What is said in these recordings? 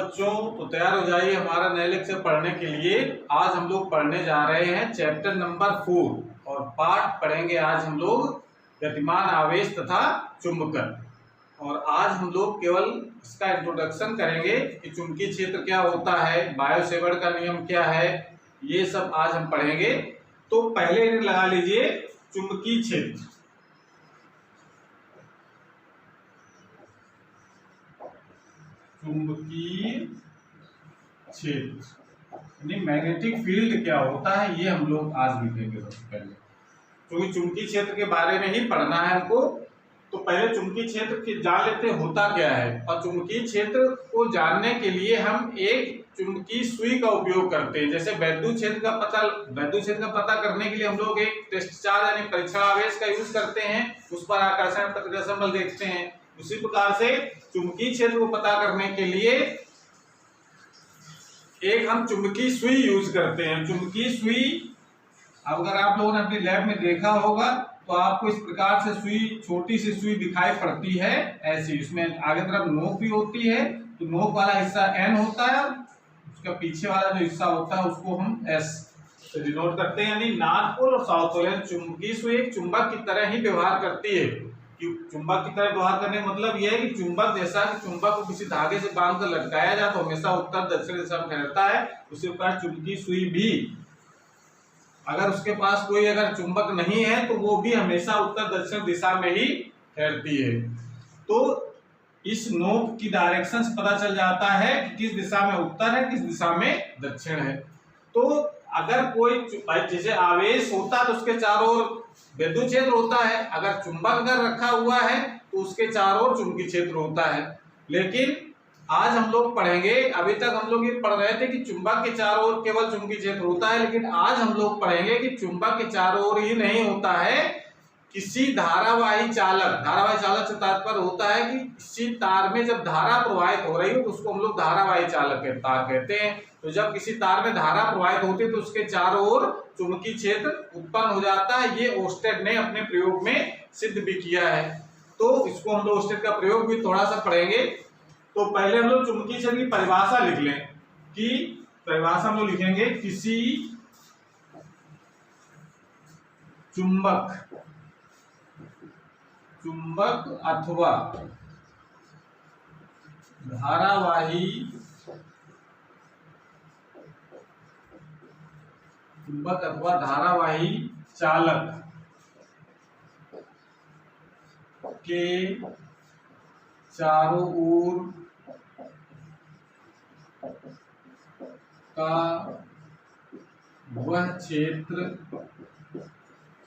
बच्चों, तो तैयार हो जाइए हमारा नए लेक्चर पढ़ने के लिए। आज हम लोग पढ़ने जा रहे हैं चैप्टर नंबर 4 और पाठ पढ़ेंगे आज हम लोग गतिमान आवेश तथा चुंबकन। और आज हम लोग केवल इसका इंट्रोडक्शन करेंगे कि चुंबकीय क्षेत्र क्या होता है, बायो सेवर्ट का नियम क्या है, ये सब आज हम पढ़ेंगे। तो पहले लगा लीजिए चुंबकीय क्षेत्र। चुंबकीय क्षेत्र यानी मैग्नेटिक फील्ड क्या होता है, ये हम लोग आज लिखेंगे सबसे पहले, क्योंकि चुंबकीय क्षेत्र के बारे में ही पढ़ना है हमको। तो पहले चुंबकीय क्षेत्र की जान लेते हैं होता क्या है। और चुंबकीय क्षेत्र को जानने के लिए हम एक चुंबकीय सुई का उपयोग करते हैं। जैसे वैद्युत क्षेत्र का पता करने के लिए हम लोग एक टेस्ट चार्ज यानी परीक्षण आवेश का यूज करते हैं, उस पर आकर्षण प्रतिकर्षण बल देखते हैं। उसी प्रकार से चुंबकीय क्षेत्र को पता करने के लिए एक हम चुंबकीय सुई यूज करते हैं। चुंबकीय सुई अगर आप लोगों ने अपनी लैब में देखा होगा तो आपको इस प्रकार से सुई, छोटी सी सुई दिखाई पड़ती है ऐसी। इसमें आगे तरफ नोक भी होती है, तो नोक वाला हिस्सा N होता है, उसका पीछे वाला जो हिस्सा होता है उसको हम S से डिनोट करते हैं, यानी नॉर्थ पोल और साउथ पोल। चुंबकीय सुई एक चुंबक की तरह ही व्यवहार करती है। चुंबक की तरह व्यवहार करने का मतलब यह है कि चुंबक जैसा कि चुंबक को किसी धागे से बांधकर लटकाया जाए तो हमेशा उत्तर दक्षिण दिशा में ठहरता है, उसी प्रकार चुंबकीय सुई भी अगर उसके पास कोई अगर चुंबक नहीं है तो वो भी हमेशा उत्तर दक्षिण दिशा में ही ठहरती है। तो इस नोक की डायरेक्शन से पता चल जाता है कि किस दिशा में उत्तर है, किस दिशा में दक्षिण है। तो अगर कोई जैसे आवेश होता है तो उसके चारों ओर विद्युत क्षेत्र होता है, अगर चुंबक अगर रखा हुआ है तो उसके चारों ओर चुंबकीय क्षेत्र होता है। लेकिन आज हम लोग पढ़ेंगे, अभी तक हम लोग ये पढ़ रहे थे कि चुंबक के चारों ओर केवल चुंबकीय क्षेत्र होता है, लेकिन आज हम लोग पढ़ेंगे कि चुंबक के चारों ओर ही नहीं होता है, किसी धारावाही चालक से तात्पर्य होता है कि किसी तार में जब धारा प्रवाहित हो रही हो तो उसको हम लोग धारावाही चालक तार कहते हैं। तो जब किसी तार में धारा प्रवाहित होती है तो उसके चारों ओर चुंबकीय क्षेत्र उत्पन्न हो जाता है। ये ओस्टेड ने अपने प्रयोग में सिद्ध भी किया है, तो इसको हम लोग ओस्टेड का प्रयोग भी थोड़ा सा पढ़ेंगे। तो पहले हम लोग चुंबकीय क्षेत्र की परिभाषा लिख लें कि परिभाषा हम लोग लिखेंगे किसी चुंबक अथवा धारावाही चालक के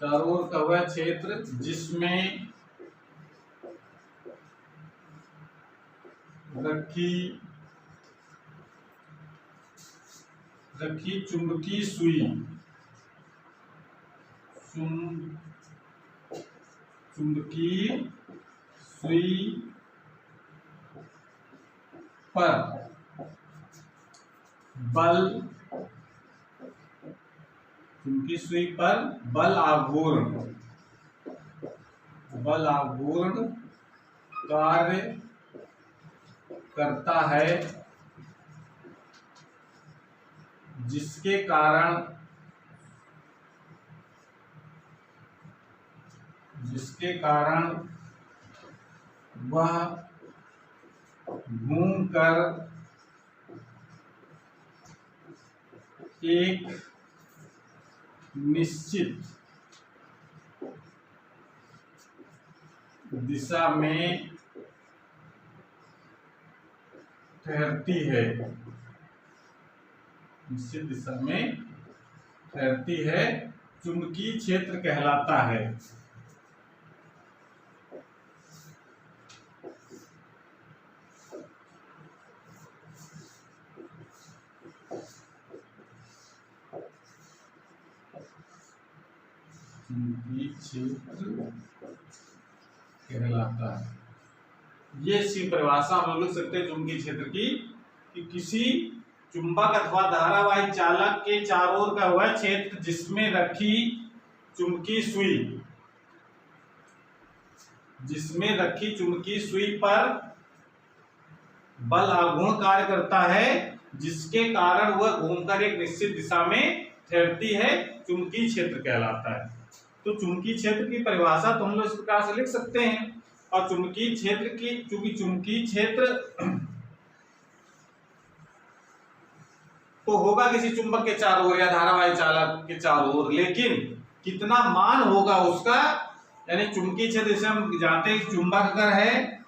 चारों ओर का वह क्षेत्र जिसमें रखी चुंबकीय सुई पर बल आघूर्ण कार्य करता है, जिसके कारण वह घूमकर एक निश्चित दिशा में ठहरती है, चुंबकीय क्षेत्र कहलाता है। चुंबकीय क्षेत्र कहलाता है। ये सी परिभाषा हम लोग लिख सकते हैं चुंबकीय क्षेत्र की कि किसी चुंबक अथवा धारावाही चालक के चारों ओर का वह क्षेत्र जिसमें रखी चुंबकीय सुई पर बल आघूर्ण कार्य करता है, जिसके कारण वह घूमकर एक निश्चित दिशा में ठहरती है, चुंबकीय क्षेत्र कहलाता है। तो चुंबकीय क्षेत्र की परिभाषा तो हम लोग इस प्रकार से लिख सकते हैं। और चुंबकीय क्षेत्र की, चूंकि चुंबकीय क्षेत्र तो होगा किसी चुंबक के चारों ओर या धारावाही चालक के चारों ओर, लेकिन कितना मान होगा उसका, यानी चुंबकीय क्षेत्र जैसे हम जानते हैं चुंबक अगर है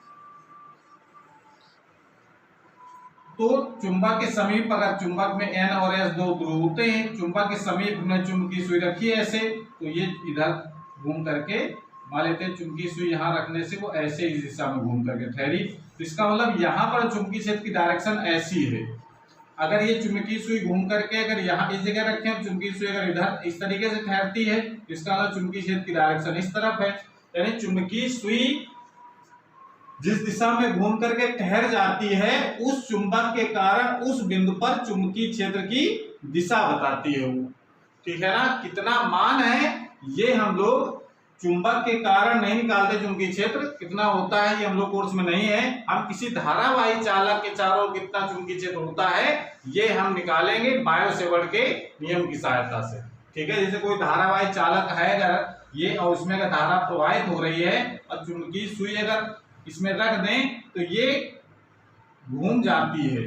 तो चुंबक के समीप, अगर चुंबक में N और S दो ध्रुव होते हैं, चुंबक के समीप में चुंबकीय सुई रखी है ऐसे, तो ये इधर घूम करके मान लेते हैं चुंबकीय सुई यहाँ रखने से वो ऐसे इस दिशा में घूम करके ठहरी। तो इसका मतलब यहाँ पर चुंबकीय क्षेत्र की डायरेक्शन ऐसी है। अगर ये चुंबकीय सुई घूम करके अगर यहाँ इस जगह रखें, चुंबकीय सुई अगर इधर इस तरीके से ठहरती है, इसका मतलब चुंबकीय क्षेत्र की डायरेक्शन इस तरफ है। यानी चुंबकीय सुई जिस दिशा में घूम करके ठहर जाती है, उस चुंबक के कारण उस बिंदु पर चुंबकीय क्षेत्र की दिशा बताती है वो। ठीक है ना, कितना मान है ये हम लोग चुंबक के कारण नहीं निकालते, चुंबकीय क्षेत्र कितना होता है ये हम लोग कोर्स में नहीं है। हम किसी धारावाही चालक के चारों कितना चुंबकीय क्षेत्र होता है ये हम निकालेंगे बायो-सेवर्ट के नियम की सहायता से। ठीक है, जैसे कोई धारावाही चालक है अगर ये, और उसमें अगर धारा प्रवाहित हो रही है और चुंबकीय सुई अगर इसमें रख दें तो ये घूम जाती है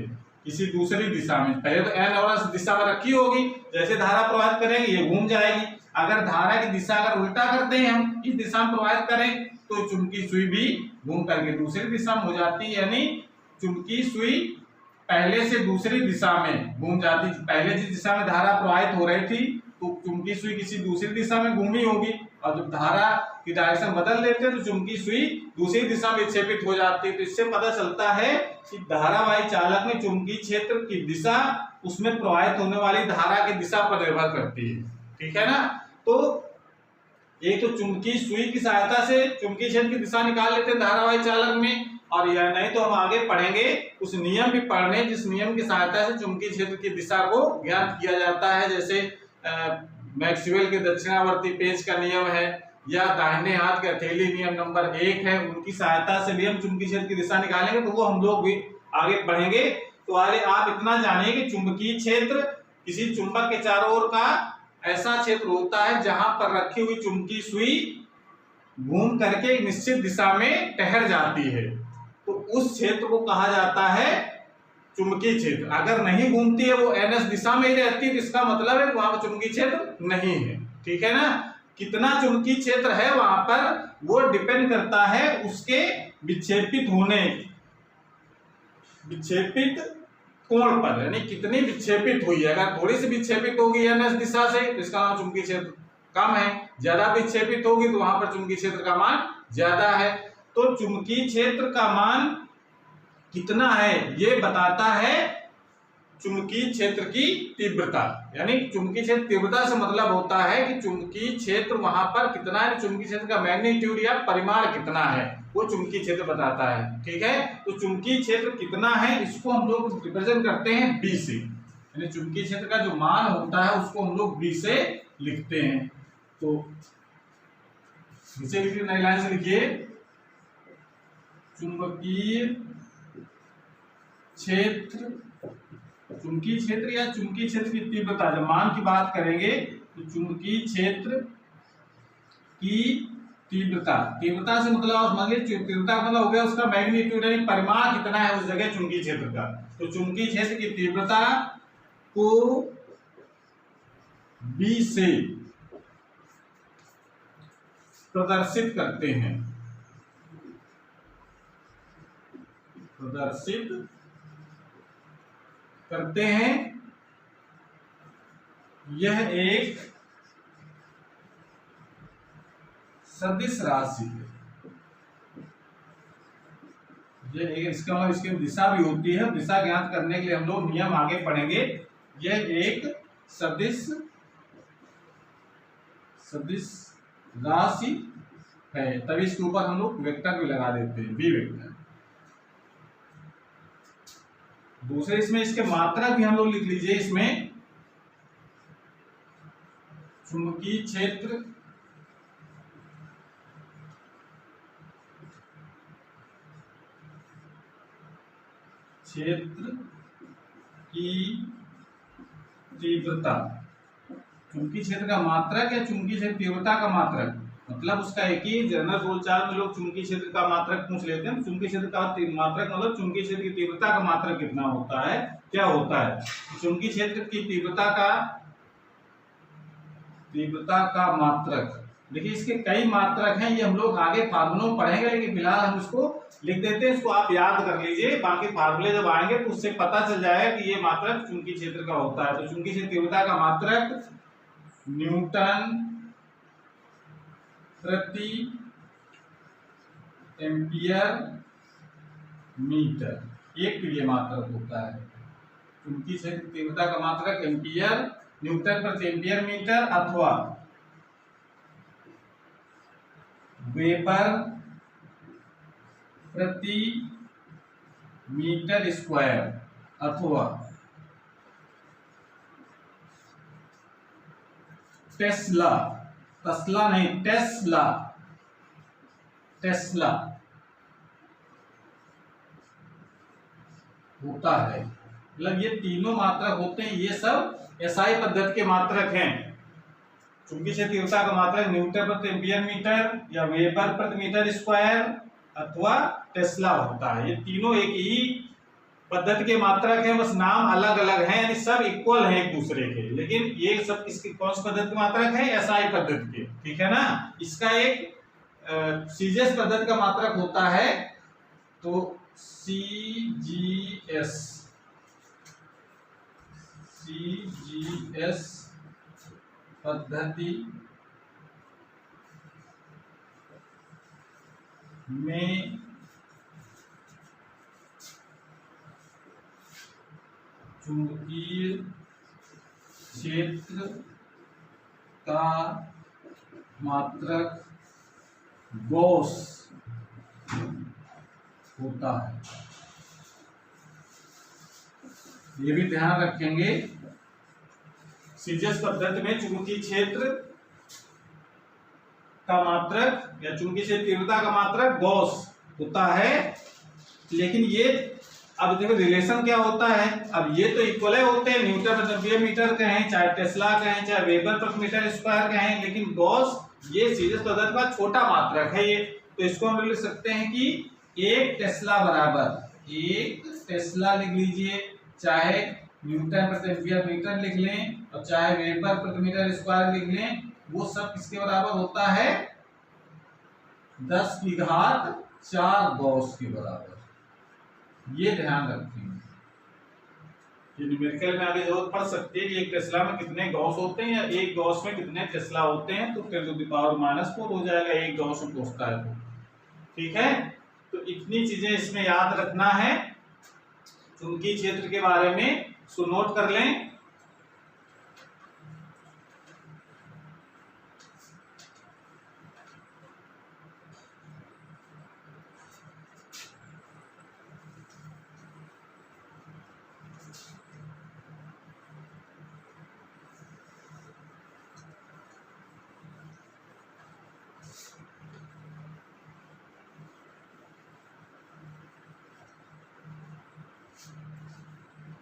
किसी दूसरी दिशा में। पहले तो N और S दिशा में रखी होगी, जैसे धारा प्रवाहित करेंगे ये घूम जाएगी। अगर धारा की दिशा अगर उल्टा करते हैं, हम इस दिशा में प्रवाहित करें तो चुंबकीय सुई भी घूम करके दूसरी दिशा में हो जाती है, यानी चुंबकीय सुई पहले से दूसरी दिशा में घूम जाती। पहले जिस दिशा में धारा प्रवाहित हो रही थी तो चुंबकीय सुई किसी दूसरी दिशा में घूमी होगी, और जब धारा की डायरेक्शन बदल देते हैं तो चुंबकीय सुई दूसरी दिशा में विक्षेपित हो जाती है। तो इससे पता चलता है कि धारावाही चालक में चुंबकीय क्षेत्र की दिशा उसमें प्रवाहित होने वाली धारा की दिशा पर निर्भर करती है। ठीक है ना, तो एक तो चुंबकीय सुई की सहायता से चुंबकीय क्षेत्र की दिशा निकाल लेते हैं धारावाही चालक में, और या नहीं तो हम आगे पढ़ेंगे उस नियम भी पढ़ने जिस नियम की सहायता से चुंबकीय क्षेत्र की दिशा को ज्ञात किया जाता है। जैसे मैक्सवेल के दक्षिणावर्ती पेंच का नियम है, या दाहिने हाथ के हथेली नियम नंबर 1 है, उनकी सहायता से भी हम चुंबकीय क्षेत्र की दिशा निकालेंगे, तो वो हम लोग भी आगे पढ़ेंगे। तो आगे आप इतना जानिए कि चुंबकीय क्षेत्र किसी चुंबक के चारों ओर का ऐसा क्षेत्र होता है जहां पर रखी हुई चुंबकीय सुई घूम करके एक निश्चित दिशा में ठहर जाती है, तो उस क्षेत्र को कहा जाता है चुंबकीय क्षेत्र। अगर नहीं घूमती है, वो NS दिशा में ही रहती है, तो इसका मतलब है वहां पर चुंबकीय क्षेत्र नहीं है। ठीक है ना, कितना चुंबकीय क्षेत्र है वहां पर वो डिपेंड करता है उसके विक्षेपित होने, विक्षेपित कोण पर, यानी कितनी विक्षेपित हुई है। अगर थोड़ी सी विक्षेपित होगी NS दिशा से तो इसका मान चुंबकीय क्षेत्र कम है, ज्यादा विक्षेपित होगी तो वहां पर चुंबकीय क्षेत्र का मान ज्यादा है। तो चुंबकीय क्षेत्र का मान कितना है ये बताता है चुंबकीय क्षेत्र की तीव्रता। यानी चुंबकीय क्षेत्र तीव्रता से मतलब होता है कि चुंबकीय क्षेत्र वहां पर कितना है, चुंबकीय क्षेत्र का मैग्नीट्यूड या परिमाण कितना है वो चुंबकीय क्षेत्र बताता है। ठीक है, तो चुंबकीय क्षेत्र कितना है इसको हम लोग रिप्रेजेंट करते हैं B से, यानी चुंबकीय क्षेत्र का जो मान होता है उसको हम लोग B से लिखते हैं। तो नीचे लिखिए, नई लाइन से लिखिए, चुंबकीय क्षेत्र, चुंबकीय क्षेत्र या चुंबकीय क्षेत्र की तीव्रता, जब मान की बात करेंगे तो चुंबकीय क्षेत्र की तीव्रता, तीव्रता से मतलब मान लीजिए तीव्रता मतलब हो गया उसका मैग्नीट्यूड, यानी परिमाण कितना है उस जगह चुंबकीय क्षेत्र का। तो चुंबकीय क्षेत्र की तीव्रता को B से प्रदर्शित करते हैं, प्रदर्शित करते हैं। यह एक सदिश राशि है, यह एक, इसका मतलब इसकी दिशा भी होती है, दिशा ज्ञात करने के लिए हम लोग नियम आगे पढ़ेंगे। यह एक सदिश राशि है, तभी इसके ऊपर हम लोग वेक्टर भी लगा देते हैं, बी वेक्टर। दूसरे इसमें इसके मात्रा भी हम लोग लिख लीजिए, इसमें चुंबकीय क्षेत्र क्षेत्र की तीव्रता, चुंबकीय क्षेत्र का मात्रक या चुंबकीय क्षेत्र तीव्रता का मात्रक, मतलब उसका एक ही जनरल बोलचाल में लोग चुंबकीय क्षेत्र का मात्रक पूछ लेते हैं। चुंबकीय क्षेत्र का मात्रक मतलब चुंबकीय क्षेत्र की तीव्रता का मात्रक कितना होता है, क्या होता है। चुंबकीय क्षेत्र की तीव्रता का मात्रक, देखिए इसके कई मात्रक हैं, ये हम लोग आगे फार्मूलों में पढ़ेंगे, लेकिन फिलहाल हम इसको लिख देते हैं। इसको आप याद कर लीजिए, बाकी फार्मूले जब आएंगे तो उससे पता चल जाएगा कि ये मात्रक चुंबकीय क्षेत्र का होता है। तो चुंबकीय क्षेत्र तीव्रता का मात्रक न्यूटन प्रति एम्पियर मीटर, एक प्रिय मात्रक होता है। चुंबकीय क्षेत्र तीव्रता का मात्रक एम्पियर, न्यूटन प्रति एम्पियर मीटर अथवा वेबर प्रति मीटर स्क्वायर अथवा टेस्ला, तस्ला नहीं टेस्ला, टेस्ला होता है। मतलब ये तीनों मात्रक होते हैं, ये सब एसआई पद्धति के मात्रक हैं। चुंबकीय क्षेत्र तीव्रता का मात्रक न्यूटन प्रति एम्पियर मीटर या वेबर प्रति मीटर स्क्वायर अथवा टेस्ला होता है। ये तीनों एक ही पद्धति के मात्रक हैं, बस नाम अलग अलग हैं, यानी सब इक्वल हैं एक दूसरे के, लेकिन ये सब किसकी कौन सी पद्धति के मात्रक है, एसआई पद्धति के, ठीक है ना। इसका एक सीजीएस पद्धति का मात्रक होता है, तो सीजीएस पद्धति में चुंबकीय क्षेत्र का मात्रक गॉस होता है। ये भी ध्यान रखेंगे, सीजीएस पद्धति में चुंबकीय क्षेत्र का मात्रक या चुंबकीय क्षेत्र तीव्रता का मात्रक गॉस होता है। लेकिन ये अब देखो रिलेशन क्या होता है, अब ये तो इक्वल होते हैं, न्यूटन प्रति एम्पियर मीटर कहें, चाहे टेस्ला कहें, चाहे वेबर प्रति मीटर स्क्वायर कहें, लेकिन गॉस ये सीजीएस पद्धति का छोटा मात्रक है ये। तो इसको हम लिख सकते हैं कि एक टेस्ला बराबर, एक टेस्ला लिख लीजिए, चाहे न्यूटन प्रति एम्पियर मीटर लिख लें और चाहे वेबर प्रति मीटर स्क्वायर लिख लें, वो सब किसके बराबर होता है, 10 की घात 4 गॉस के बराबर। ये ध्यान रखेंगे, ये न्यूमेरिकल में आगे जरूरत पड़ सकती है कि एक टेस्ला में कितने गॉस होते हैं या एक गॉस में कितने टेस्ला होते हैं, तो 10⁻⁻4 हो जाएगा एक गॉस में पहुंचता है तो, ठीक है। तो इतनी चीजें इसमें याद रखना है चुंबकीय क्षेत्र के बारे में, सो नोट कर लें।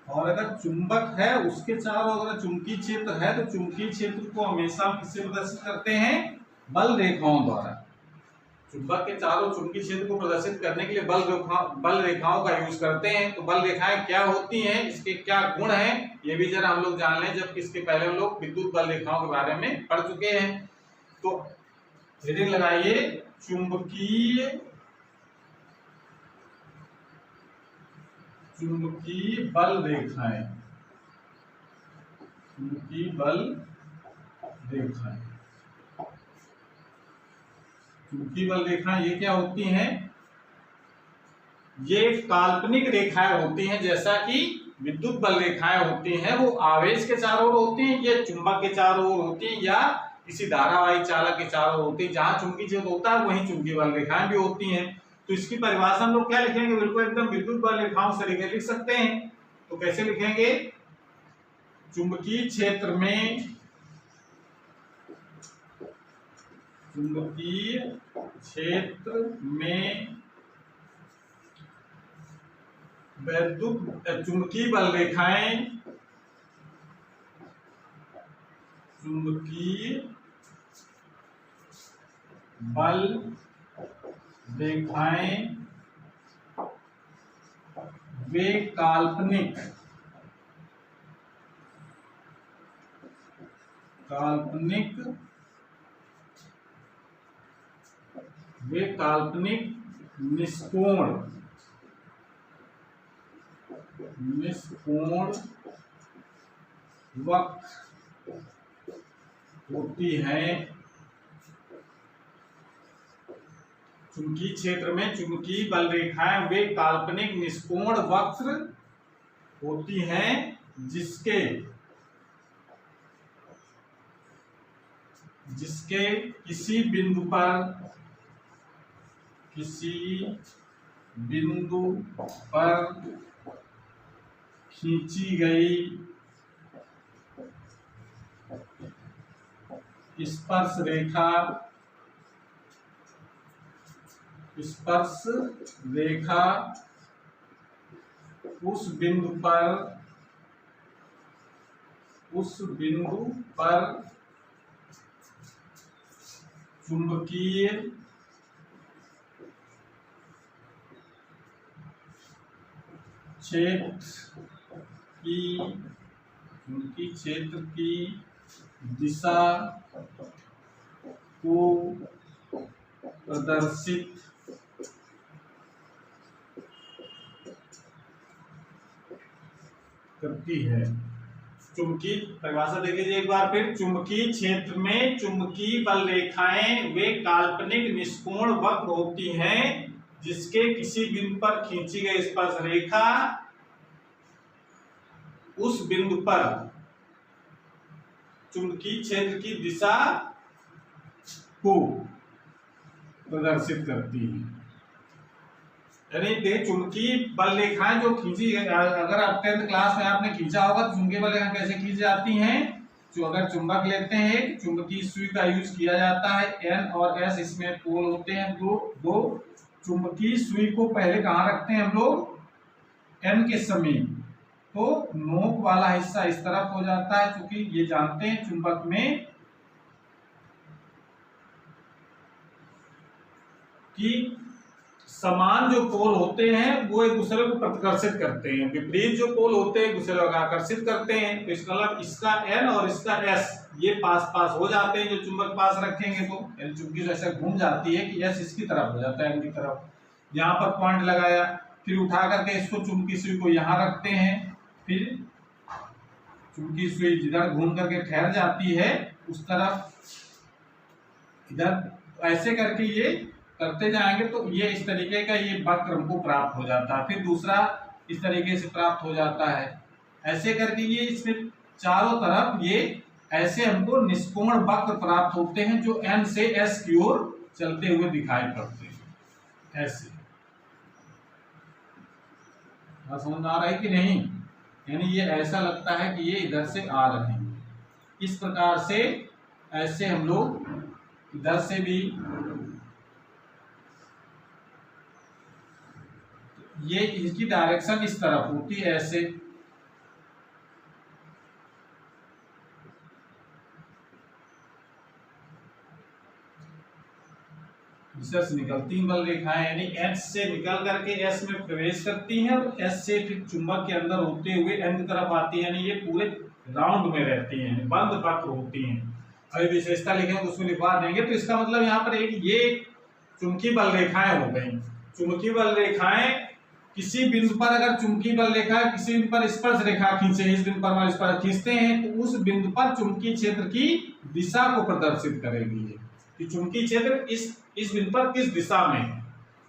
और अगर चुंबक है उसके चारों अगर चुंबकीय क्षेत्र है, तो चुंबकीय क्षेत्र को हमेशा किससे प्रदर्शित करते हैं, बल रेखाओं द्वारा। चुंबक के चारों चुंबकीय क्षेत्र को प्रदर्शित करने के लिए बल रेखाओं का यूज करते हैं। तो बल रेखाएं क्या होती हैं, इसके क्या गुण हैं, ये भी जरा हम लोग जान लें, जबकि इसके पहले हम लोग विद्युत बल रेखाओं के बारे में पढ़ चुके हैं। तो हेडिंग लगाइए, चुंबकीय बल रेखाएं, चुंबकीय बल रेखाएं, चुंबकीय बल रेखाएं ये क्या होती हैं, ये काल्पनिक रेखाएं होती हैं, जैसा कि विद्युत बल रेखाएं होती हैं वो आवेश के चारों ओर होती हैं, ये चुंबक के चारों ओर होती हैं, या किसी धारावाही चालक के चारों ओर होती है। जहां चुंबकीय क्षेत्र होता है वहीं चुंबकीय बल रेखाएं भी होती हैं। तो इसकी परिभाषा हम लोग क्या लिखेंगे, बिल्कुल एकदम विद्युत बल रेखाओं से लिख सकते हैं। तो कैसे लिखेंगे, चुंबकीय क्षेत्र में वैद्युत चुंबकीय बल रेखाएं, चुंबकीय बल रेखाएं वे काल्पनिक निष्कोण वक्र होती हैं। चुंबकीय क्षेत्र में चुंबकीय बल रेखाएं वे काल्पनिक निष्कोण वक्र होती हैं जिसके किसी बिंदु पर खींची गई स्पर्श रेखा उस बिंदु पर चुंबकीय क्षेत्र की दिशा को प्रदर्शित करती है। चुंबकीय परिभाषा देख लीजिए एक बार फिर। चुंबकीय क्षेत्र में चुंबकीय बल रेखाएं वे काल्पनिक निष्कोण वक्र होती हैं जिसके किसी बिंदु पर खींची गई स्पर्श रेखा उस बिंदु पर चुंबकीय क्षेत्र की दिशा को प्रदर्शित करती है। यानी चुंबकीय बल रेखाएं जो खींची, अगर आप 10th क्लास में आपने खींचा होगा तो चुंबकीय बल रेखाएं कैसे खींची जाती हैं। जो अगर चुंबक लेते हैं, चुंबकीय सुई का यूज किया जाता है, N और S इसमें पोल होते हैं दो। चुंबकीय सुई को पहले कहाँ रखते हैं हम लोग, N के समीप, तो नोक वाला हिस्सा इस तरफ हो जाता है। क्योंकि ये जानते हैं चुंबक में कि समान जो पोल होते हैं वो एक दूसरे को प्रतिकर्षित करते हैं, विपरीत जो पोल होते हैं एक दूसरे को आकर्षित करते हैं। तो इसका मतलब इसका N और इसका S ये पास हो जाते हैं। जो चुंबक पास रखेंगे तो चुंबकी ऐसे घूम जाती है कि S इसकी तरफ हो जाता है, N की तरफ। यहाँ पर पॉइंट लगाया, फिर उठा करके इसको चुंबकी सुई को यहाँ रखते हैं, फिर चुंबकी सुई जिधर घूम करके ठहर जाती है उस तरफ इधर ऐसे करके ये करते जाएंगे तो ये इस तरीके का ये वक्र हमको प्राप्त हो जाता है। फिर दूसरा इस तरीके से प्राप्त हो जाता है। ऐसे करके ये इसमें चारों तरफ ये ऐसे हमको निष्कोण वक्र प्राप्त होते हैं जो N से S की ओर चलते हुए दिखाई पड़ते हैं। ऐसे समझ में आ रहा है कि नहीं। यानी ये ऐसा लगता है कि ये इधर से आ रहे हैं। इस प्रकार से ऐसे हम लोग इधर से भी ये इसकी डायरेक्शन इस तरफ होती है, ऐसे से निकलती बल रेखाएं, यानी H से निकल करके S में प्रवेश करती हैं और S से फिर चुंबक के अंदर होते हुए N की तरफ आती है। यानी ये पूरे राउंड में रहती हैं, बंद वक्र होती हैं। अभी विशेषता लिखेंगे तो उसमें लिखवा देंगे। तो इसका मतलब यहाँ पर ये चुंबकीय बल रेखाएं हो गई। चुंबकीय बल रेखाएं किसी बिंदु पर, अगर चुंबकीय बल रेखा किसी बिंदु पर स्पर्श रेखा खींचे, इस बिंदु पर स्पर्श खींचते हैं तो उस बिंदु पर चुंबकीय क्षेत्र की दिशा को प्रदर्शित करेगी कि चुंबकीय क्षेत्र इस बिंदु पर किस दिशा में है।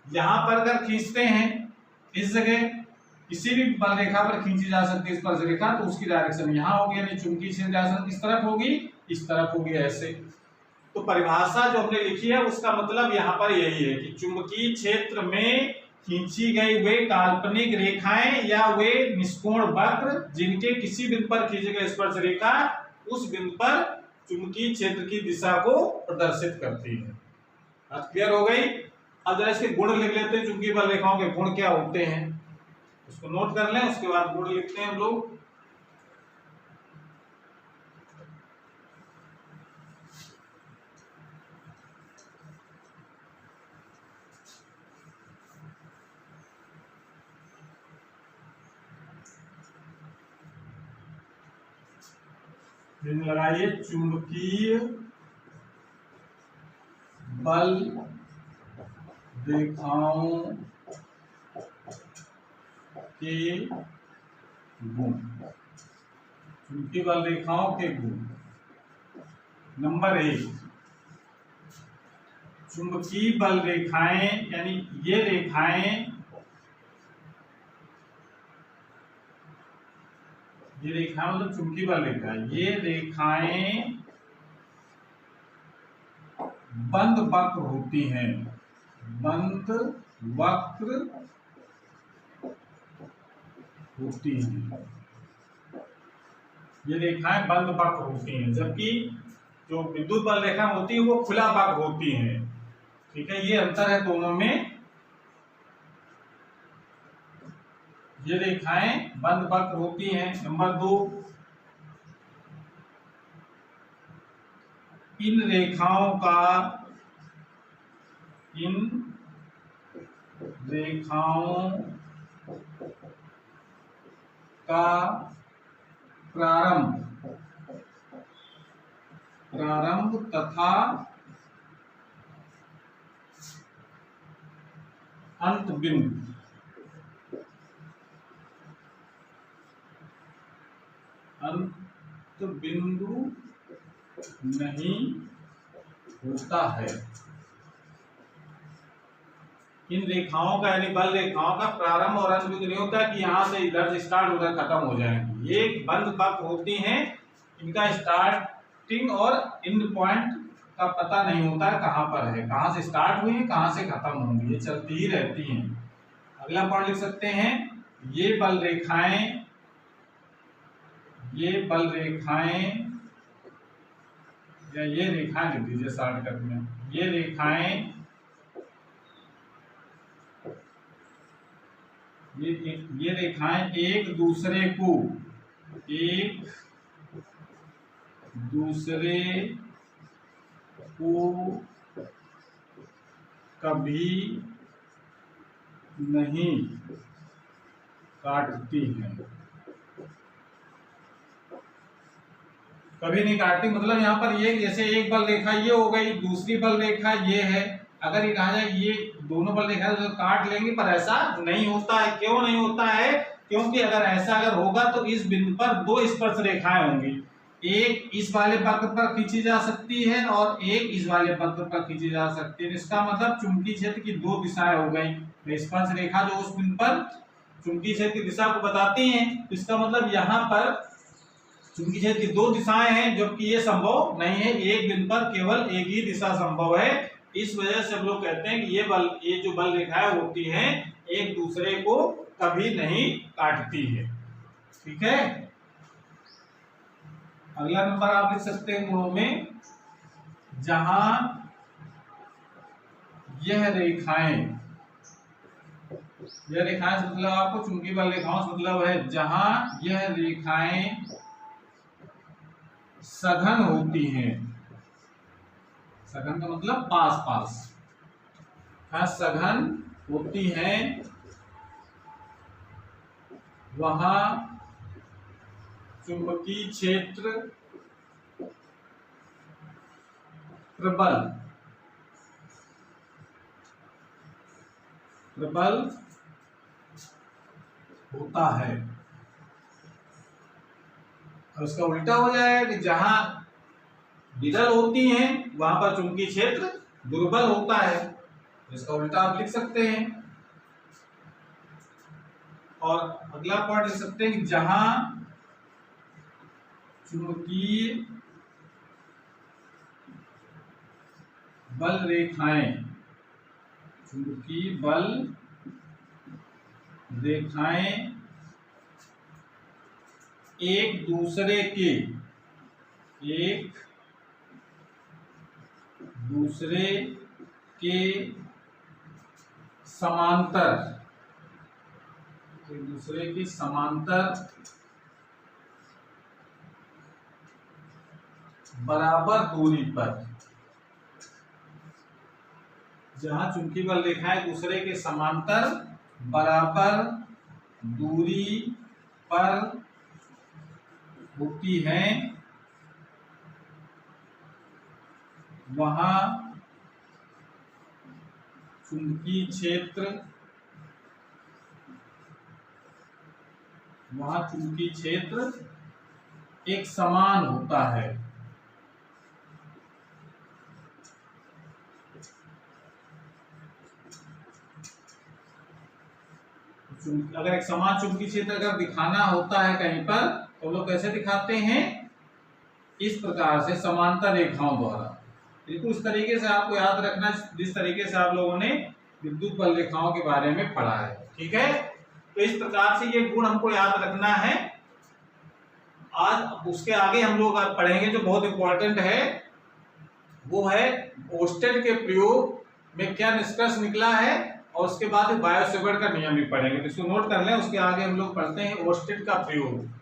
यहाँ पर अगर खींचते हैं इस जगह किसी भी बल रेखा पर खींची जा सकती है स्पर्श रेखा, तो उसकी डायरेक्शन यहाँ होगी, यानी चुंबकीय क्षेत्र डायरेक्शन इस तरफ होगी, इस तरफ होगी, ऐसे। तो परिभाषा जो हमने लिखी है उसका मतलब यहाँ पर यही है कि चुंबकीय क्षेत्र में खींची गई वे काल्पनिक रेखाएं या वे निष्कोण वक्र जिनके किसी बिंदु पर खींची गई स्पर्श रेखा उस बिंदु पर चुंबकीय क्षेत्र की दिशा को प्रदर्शित करती है। बात क्लियर हो गई। अब जरा इसके गुण लिख लेते हैं। चुंबकीय बल रेखाओं के गुण क्या होते हैं। उसको नोट कर लें, उसके बाद बोर्ड लिखते हैं हम लोग। लगाइए, चुंबकीय बल रेखाओं के गुण, चुंबकीय बल रेखाओं के गुण। नंबर 1, चुंबकीय बल रेखाएं, यानी ये रेखाएं, ये रेखाएं मतलब चुंबकीय बल रेखा, ये रेखाएं बंद वक्र होती हैं, बंद वक्र होती हैं, ये रेखाएं बंद वक्र होती हैं, जबकि जो विद्युत बल रेखा होती है वो खुला वक्र होती हैं। ठीक है, ये अंतर है दोनों में। ये रेखाएं बंद वक्र होती हैं। नंबर 2, इन रेखाओं का प्रारंभ तथा अंत बिंदु नहीं होता है। इन रेखाओं का, यानी बल रेखाओं का प्रारंभ और अंत बिंदु नहीं होता कि यहाँ से इधर से स्टार्ट उधर खत्म हो जाएंगी। ये बंद वक्र होती हैं, इनका स्टार्टिंग और एंड पॉइंट का पता नहीं होता है कहाँ पर है, कहाँ से स्टार्ट हुई है, कहाँ से खत्म होंगी, ये चलती ही रहती हैं। अगला पॉइंट लिख सकते हैं, ये बल रेखाएं या ये रेखाएं लिख दीजिए शॉर्टकट में, ये रेखाएं एक दूसरे को कभी नहीं काटती हैं। कभी नहीं काटती मतलब यहाँ पर ये, जैसे एक बल रेखा ये हो गई, दूसरी बल रेखा ये है, अगर ये कहा जाए ये दोनों बल रेखा तो काट लेंगे, पर ऐसा नहीं होता है। क्यों नहीं होता है? क्योंकि अगर होगा तो इस बिंदु पर दो स्पर्श रेखाएं होंगी, एक इस वाले वक्र पर खींची जा सकती है और एक इस वाले वक्र पर खींची जा सकती है। इसका मतलब चुंबकीय क्षेत्र की दो दिशाएं हो गई। स्पर्श रेखा जो उस बिंदु पर चुंबकीय क्षेत्र की दिशा को बताती हैं, इसका मतलब यहाँ पर चुंबकीय क्षेत्र की दो दिशाएं हैं, जबकि ये संभव नहीं है, एक बिंदु पर केवल एक ही दिशा संभव है। इस वजह से हम लोग कहते हैं कि ये जो बल रेखाएं होती हैं एक दूसरे को कभी नहीं काटती है। ठीक है, अगला नंबर आप लिख सकते हैं गुणों में, जहां यह रेखाएं से मतलब आपको चुंबकीय बल रेखाओं से मतलब है जहां यह रेखाएं सघन होती हैं, सघन का मतलब पास पास, हाँ सघन होती हैं, वहां चुंबकीय क्षेत्र प्रबल होता है। और उसका उल्टा हो जाएगा कि जहां विरल होती हैं वहां पर चुंबकीय क्षेत्र दुर्बल होता है। इसका उल्टा आप लिख सकते हैं। और अगला पॉइंट लिख सकते हैं कि जहां चुंबकीय बल रेखाएं एक दूसरे के समांतर एक दूसरे के समांतर बराबर दूरी पर, जहां चुंबकीय बल रेखाएं दूसरे के समांतर बराबर दूरी पर होती हैं, वहां चुंबकीय क्षेत्र एक समान होता है। अगर एक समान चुंबकीय क्षेत्र अगर दिखाना होता है कहीं पर, तो लोग कैसे दिखाते हैं? इस प्रकार से समांतर रेखाओं द्वारा। बिल्कुल इस तरीके से आपको याद रखना, जिस तरीके से आप लोगों ने विद्युत बल रेखाओं के बारे में पढ़ा है। ठीक है, तो इस प्रकार से ये गुण हमको याद रखना है। आज उसके आगे हम लोग पढ़ेंगे जो बहुत इंपॉर्टेंट है, वो है ओस्टेड के प्रयोग में क्या निष्कर्ष निकला है, और उसके बाद बायो-सेवर्ट का नियम भी पढ़ेंगे। तो इसको नोट कर लें, उसके आगे हम लोग पढ़ते हैं ओस्टेड का प्रयोग।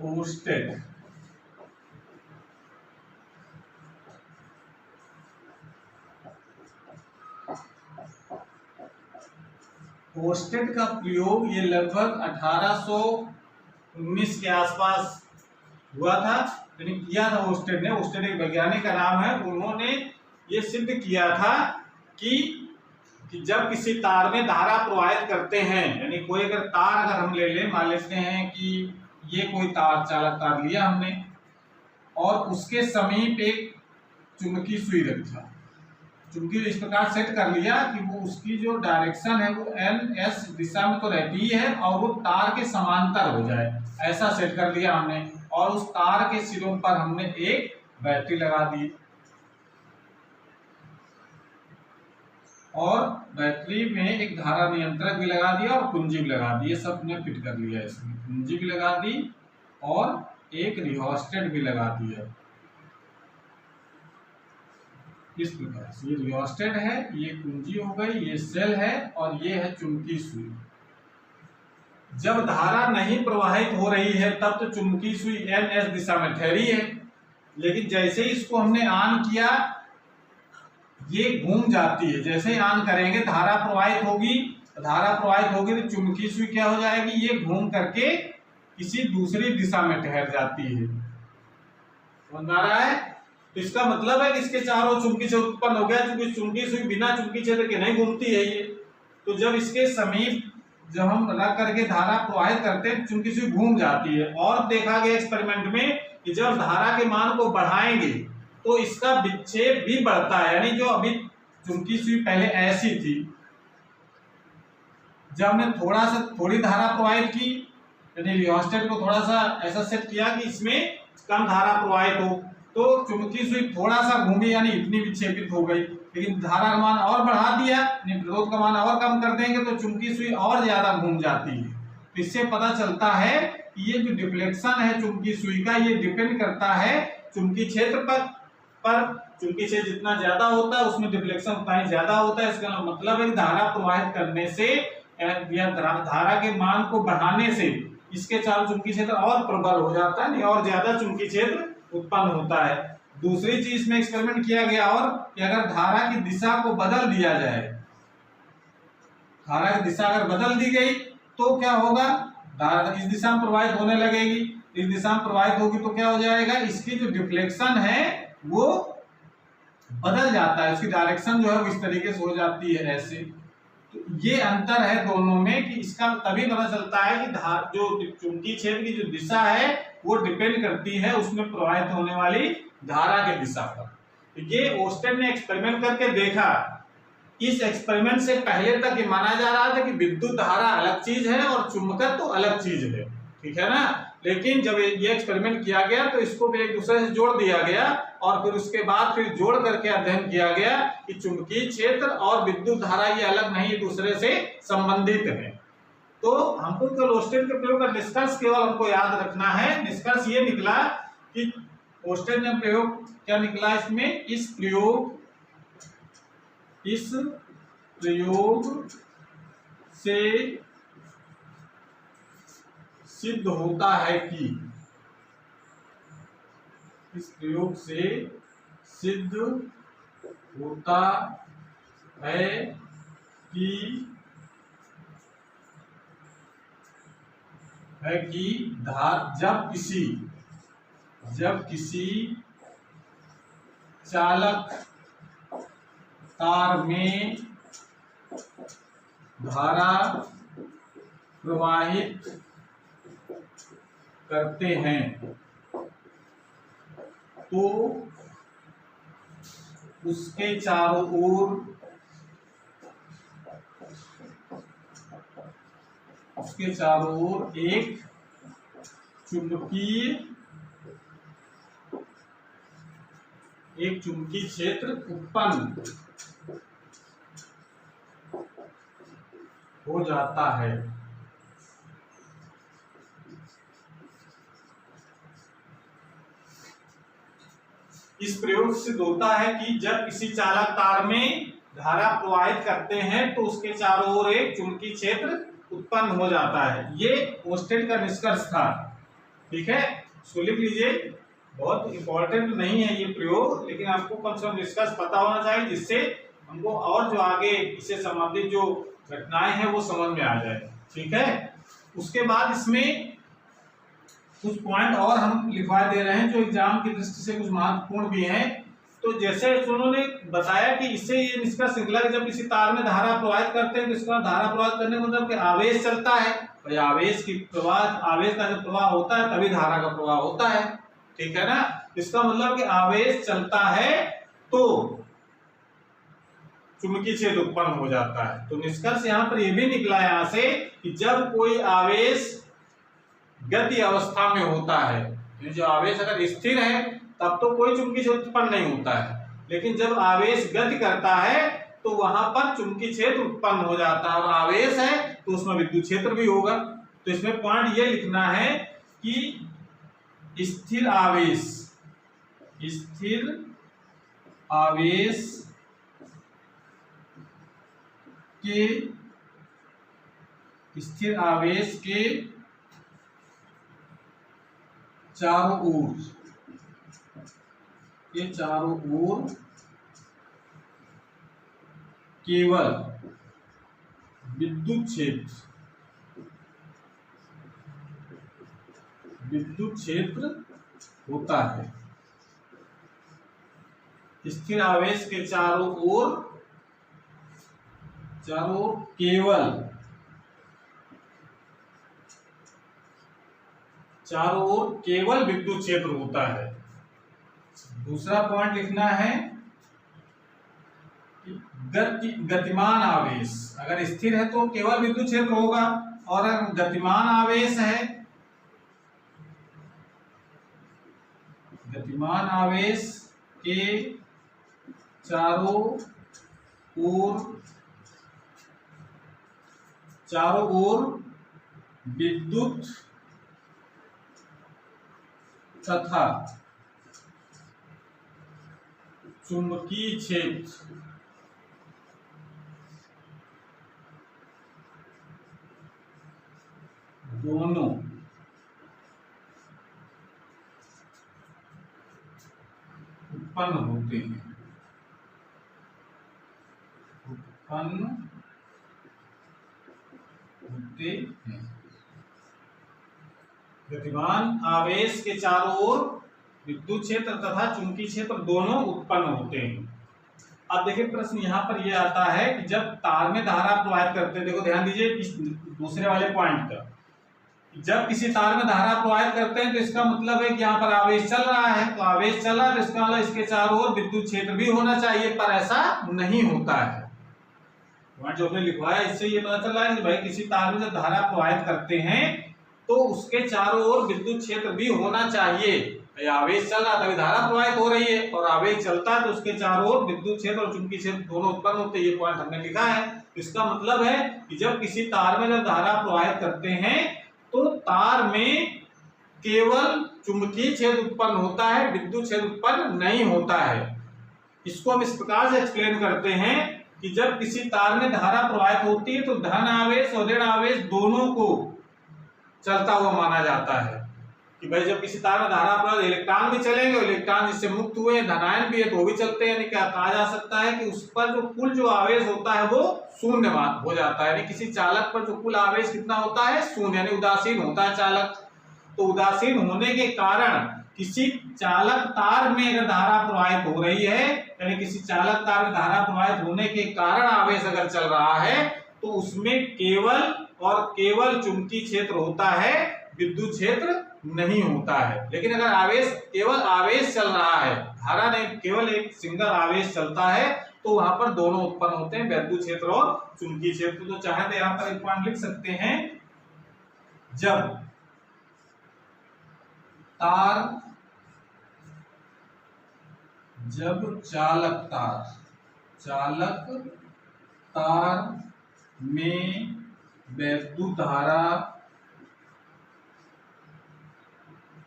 ओस्टेड ओस्टेड का प्रयोग ये लगभग 1819 के आसपास हुआ था, यानी किया था ओस्टेड ने। ओस्टेड एक वैज्ञानिक का नाम है। उन्होंने ये सिद्ध किया था कि जब किसी तार में धारा प्रवाहित करते हैं, यानी कोई अगर तार अगर हम ले लें, मान लेते हैं कि ये कोई तार, चालक तार लिया हमने, और उसके समीप एक चुंबकीय सुई रखा, चुंबकीय इस प्रकार सेट कर लिया कि वो उसकी जो डायरेक्शन है वो NS दिशा में तो रहती ही है, और वो तार के समांतर हो जाए, ऐसा सेट कर लिया हमने। और उस तार के सिरों पर हमने एक बैटरी लगा दी, और बैटरी में एक धारा नियंत्रक भी लगा दिया और कुंजी भी लगा दी। ये सब ने फिट कर लिया, इसमें कुंजी भी लगा दी और एक रियोस्टेट भी लगा दिया। इस प्रकार से ये रियोस्टेट है, ये कुंजी हो गई, ये सेल है, और ये है चुंबकीय सुई। जब धारा नहीं प्रवाहित हो रही है तब तो चुंबकीय सुई NS दिशा में ठहरी है, लेकिन जैसे ही इसको हमने ऑन किया, ये घूम जाती है। जैसे ही ऑन करेंगे धारा प्रवाहित होगी, तो चुंबकीय सुई क्या हो जाएगी? ये घूम करके किसी दूसरी दिशा में ठहर जाती है। समझ आ रहा है? तो इसका मतलब है कि इसके चारों चुंबकीय क्षेत्र उत्पन्न हो गया, क्योंकि चुंबकीय सुई बिना चुंबकीय क्षेत्र के नहीं घूमती है ये। तो जब इसके समीप जब हम रख करके धारा प्रवाहित करते हैं, चुंबकीय सुई घूम जाती है। और देखा गया एक्सपेरिमेंट में कि जब धारा के मान को बढ़ाएंगे तो इसका विक्षेप भी बढ़ता है, यानी जो अभी चुंबकीय सुई पहले ऐसी थी, जब हमने थोड़ी धारा प्रवाहित की, यानी रियोस्टेट को थोड़ा सा ऐसा सेट किया कि इसमें कम धारा प्रवाहित हो, तो चुंबकीय सुई थोड़ा सा घूमी, यानी इतनी विक्षेपित हो गई। लेकिन धारा का मान और बढ़ा दिया, यानी प्रतिरोध का मान और कम कर देंगे तो चुंबकीय सुई और ज्यादा घूम जाती है। तो इससे पता चलता है कि ये जो डिफ्लेक्शन है चुंबकीय सुई का, ये डिपेंड करता है चुंबकीय क्षेत्र पर चुंबकीय क्षेत्र जितना ज्यादा होता है उसमें डिफ्लेक्शन उतना ही ज्यादा होता है। इसका मतलब है धारा प्रवाहित करने से या धारा के मान को बढ़ाने से इसके चारों चुंबकीय क्षेत्र और प्रबल हो जाता है, और ज्यादा चुंबकीय क्षेत्र उत्पन्न होता है। दूसरी चीज में एक्सपेरिमेंट किया गया और कि अगर धारा की दिशा को बदल दिया जाए, धारा की दिशा अगर बदल दी गई तो क्या होगा? धारा इस दिशा में प्रवाहित होने लगेगी, इस दिशा में प्रवाहित होगी तो क्या हो जाएगा? इसकी जो डिफ्लेक्शन है वो बदल जाता है, उसकी डायरेक्शन जो है वो इस तरीके से हो जाती है, ऐसे। तो ये अंतर है दोनों में कि इसका तभी पता चलता है कि जो चुंबकीय क्षेत्र की जो दिशा है वो डिपेंड करती है उसमें प्रवाहित होने वाली धारा की दिशा पर। तो ये ओस्टेड ने एक्सपेरिमेंट करके देखा। इस एक्सपेरिमेंट से पहले तक ये माना जा रहा था कि विद्युत धारा अलग चीज है और चुंबकत्व तो अलग चीज है, ठीक है ना। लेकिन जब ये एक्सपेरिमेंट किया गया तो इसको भी एक दूसरे से जोड़ दिया गया और फिर उसके बाद फिर जोड़ करके अध्ययन किया गया कि चुंबकीय क्षेत्र और विद्युत धारा ये अलग नहीं, एक दूसरे से संबंधित है। तो हमको केवल ओस्टेड के प्रयोग का निष्कर्ष केवल हमको याद रखना है। निष्कर्ष ये निकला कि ओस्टेड ने प्रयोग क्या निकला इसमें, इस प्रयोग से सिद्ध होता है कि, इस प्रयोग से सिद्ध होता है कि जब किसी चालक तार में धारा प्रवाहित करते हैं तो उसके चारों ओर एक चुंबकीय क्षेत्र उत्पन्न हो जाता है। इस प्रयोग से सिद्ध होता है कि जब किसी चालक तार में धारा प्रवाहित करते हैं तो उसके चारों ओर एक चुंबकीय क्षेत्र उत्पन्न हो जाता है। ये ओस्टेड का निष्कर्ष था। ठीक है, इसको लिख लीजिए, बहुत इंपॉर्टेंट नहीं है ये प्रयोग, लेकिन आपको कम से कम निष्कर्ष पता होना चाहिए, जिससे हमको और जो आगे इससे संबंधित जो घटनाएं हैं वो समझ में आ जाए। ठीक है, उसके बाद इसमें कुछ पॉइंट और हम लिखवा दे रहे हैं जो एग्जाम की दृष्टि से कुछ महत्वपूर्ण भी हैं। तो जैसे उन्होंने बताया कि इससे ये निष्कर्ष निकला कि जब किसी तार में धारा प्रवाहित करते हैं तो इसका धारा प्रवाहित करने का मतलब कि आवेश चलता है, और आवेश का जब प्रवाह होता है तभी धारा का प्रवाह होता है। ठीक है ना, इसका मतलब कि आवेश चलता है तो चुंबकीय क्षेत्र उत्पन्न हो जाता है। तो निष्कर्ष यहाँ पर यह भी निकला यहाँ से कि जब कोई आवेश गति अवस्था में होता है, जो आवेश अगर स्थिर है तब तो कोई चुंबकीय क्षेत्र उत्पन्न नहीं होता है, लेकिन जब आवेश गति करता है तो वहां पर चुंबकीय क्षेत्र उत्पन्न हो जाता है, और आवेश है तो उसमें विद्युत क्षेत्र भी होगा। तो इसमें पॉइंट ये लिखना है कि स्थिर आवेश के चारों ओर केवल विद्युत क्षेत्र होता है। स्थिर आवेश के चारों ओर केवल विद्युत क्षेत्र होता है। दूसरा पॉइंट लिखना है कि गतिमान आवेश अगर स्थिर है तो केवल विद्युत क्षेत्र होगा, और अगर गतिमान आवेश है, गतिमान आवेश के चारों ओर विद्युत तथा चुंबकीय क्षेत्र दोनों उत्पन्न होते हैं। गतिमान आवेश के चारों ओर विद्युत क्षेत्र तथा चुंबकीय क्षेत्र दोनों उत्पन्न होते हैं। अब देखिए प्रश्न यहाँ पर यह आता है कि जब तार में धारा प्रवाहित करते हैं, देखो ध्यान दीजिए इस दूसरे वाले पॉइंट का, जब किसी तार में धारा प्रवाहित करते हैं तो इसका मतलब है कि यहाँ पर आवेश चल रहा है, तो आवेश चल रहा है तो इसका मतलब इसके चारों ओर विद्युत क्षेत्र भी होना चाहिए, पर ऐसा नहीं होता है। जो हमने लिखवाया इससे ये पता चल रहा है कि भाई किसी तार में जब धारा प्रवाहित करते हैं तो उसके चारों ओर विद्युत क्षेत्र भी होना चाहिए। आवेश चल रहा तभी धारा प्रवाहित हो रही है, और आवेश चलता है तो उसके चारों ओर विद्युत क्षेत्र और चुंबकीय क्षेत्र दोनों उत्पन्न होते हैं। ये पॉइंट हमने लिखा है। इसका मतलब है कि जब किसी तार में जब धारा प्रवाहित करते हैं तो तार में केवल चुंबकीय क्षेत्र उत्पन्न होता है, विद्युत क्षेत्र उत्पन्न नहीं होता है। इसको हम इस प्रकार से एक्सप्लेन करते हैं कि जब किसी तार में धारा प्रवाहित होती है तो धन आवेश और ऋण आवेश दोनों को चलता हुआ माना जाता है। कि भाई जब किसी तार में धारा प्रवाहित, इलेक्ट्रॉन भी चलेंगे, इलेक्ट्रॉन जिससे मुक्त हुए हैं, धनायन भी है तो वो भी चलते हैं। यानी क्या कहा जा सकता है कि उस पर जो कुल जो आवेश होता है वो शून्यवान हो जाता है। यानी किसी चालक पर जो कुल आवेश कितना होता है, शून्य, यानी उदासीन होता है चालक। तो उदासीन होने के कारण किसी चालक तार में अगर धारा प्रवाहित हो रही है, यानी किसी चालक तार में धारा प्रवाहित होने के कारण आवेश अगर चल रहा है तो उसमें केवल और केवल चुंबकीय क्षेत्र होता है, विद्युत क्षेत्र नहीं होता है। लेकिन अगर आवेश, केवल आवेश चल रहा है, धारा नहीं, केवल एक सिंगल आवेश चलता है, तो वहां पर दोनों उत्पन्न होते हैं, विद्युत क्षेत्र और चुंबकीय क्षेत्र। तो चाहे तो यहाँ पर एक पॉइंट लिख सकते हैं, जब चालक तार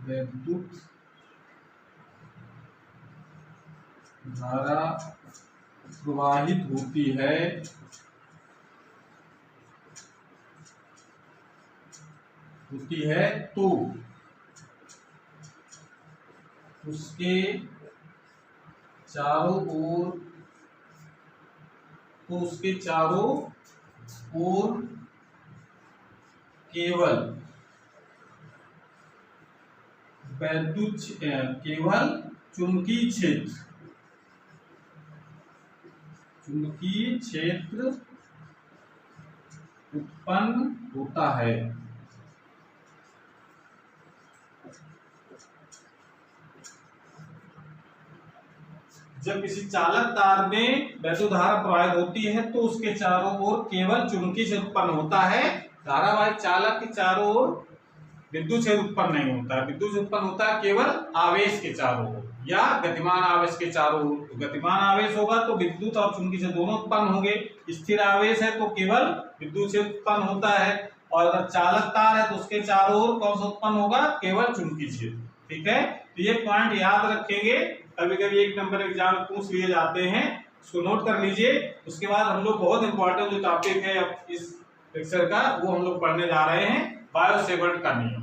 में विद्युत धारा प्रवाहित होती है तो उसके चारों ओर केवल चुंबकीय क्षेत्र उत्पन्न होता है। जब किसी चालक तार में वैद्युत धारा प्रवाहित होती है तो उसके चारों ओर केवल चुंबकीय क्षेत्र उत्पन्न होता है। धारावाहिक चालक के चारों ओर विद्युत क्षेत्र उत्पन्न नहीं होता है। विद्युत क्षेत्र उत्पन्न होता है केवल आवेश के चारों ओर या गतिमान आवेश के चारों ओर। तो गतिमान आवेश होगा तो विद्युत और चुंबकीय क्षेत्र दोनों उत्पन्न होंगे। स्थिर आवेश है तो केवल विद्युत क्षेत्र उत्पन्न होता है, और अगर चालक तार है तो उसके चारों ओर कौन सा उत्पन्न होगा, केवल चुंबकीय क्षेत्र। ठीक है, तो ये पॉइंट याद रखेंगे, कभी कभी एक नंबर एग्जाम में पूछ लिए जाते हैं, इसको नोट कर लीजिए। उसके बाद हम लोग बहुत इंपॉर्टेंट जो टॉपिक है इस लेक्चर का, वो हम लोग पढ़ने जा रहे हैं, बायो-सेवर्ट का नियम।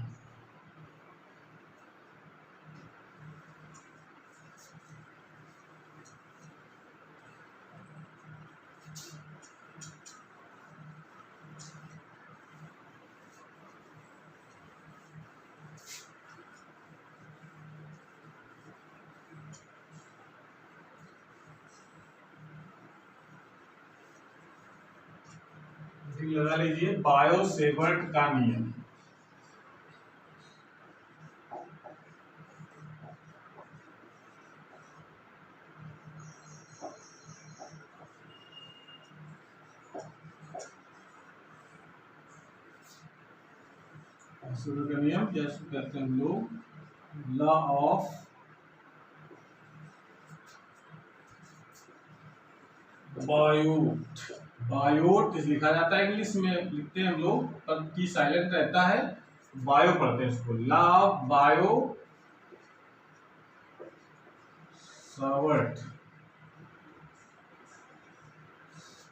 लगा लीजिए, बायो-सेवर्ट का नियम। का नियम जैसे कहते हैं हम लोग, लॉ ऑफ बायोट। बायोट लिखा जाता है, इंग्लिश में लिखते हैं हम लोग, पर की साइलेंट रहता है, बायो पढ़ते हैं इसको। Law of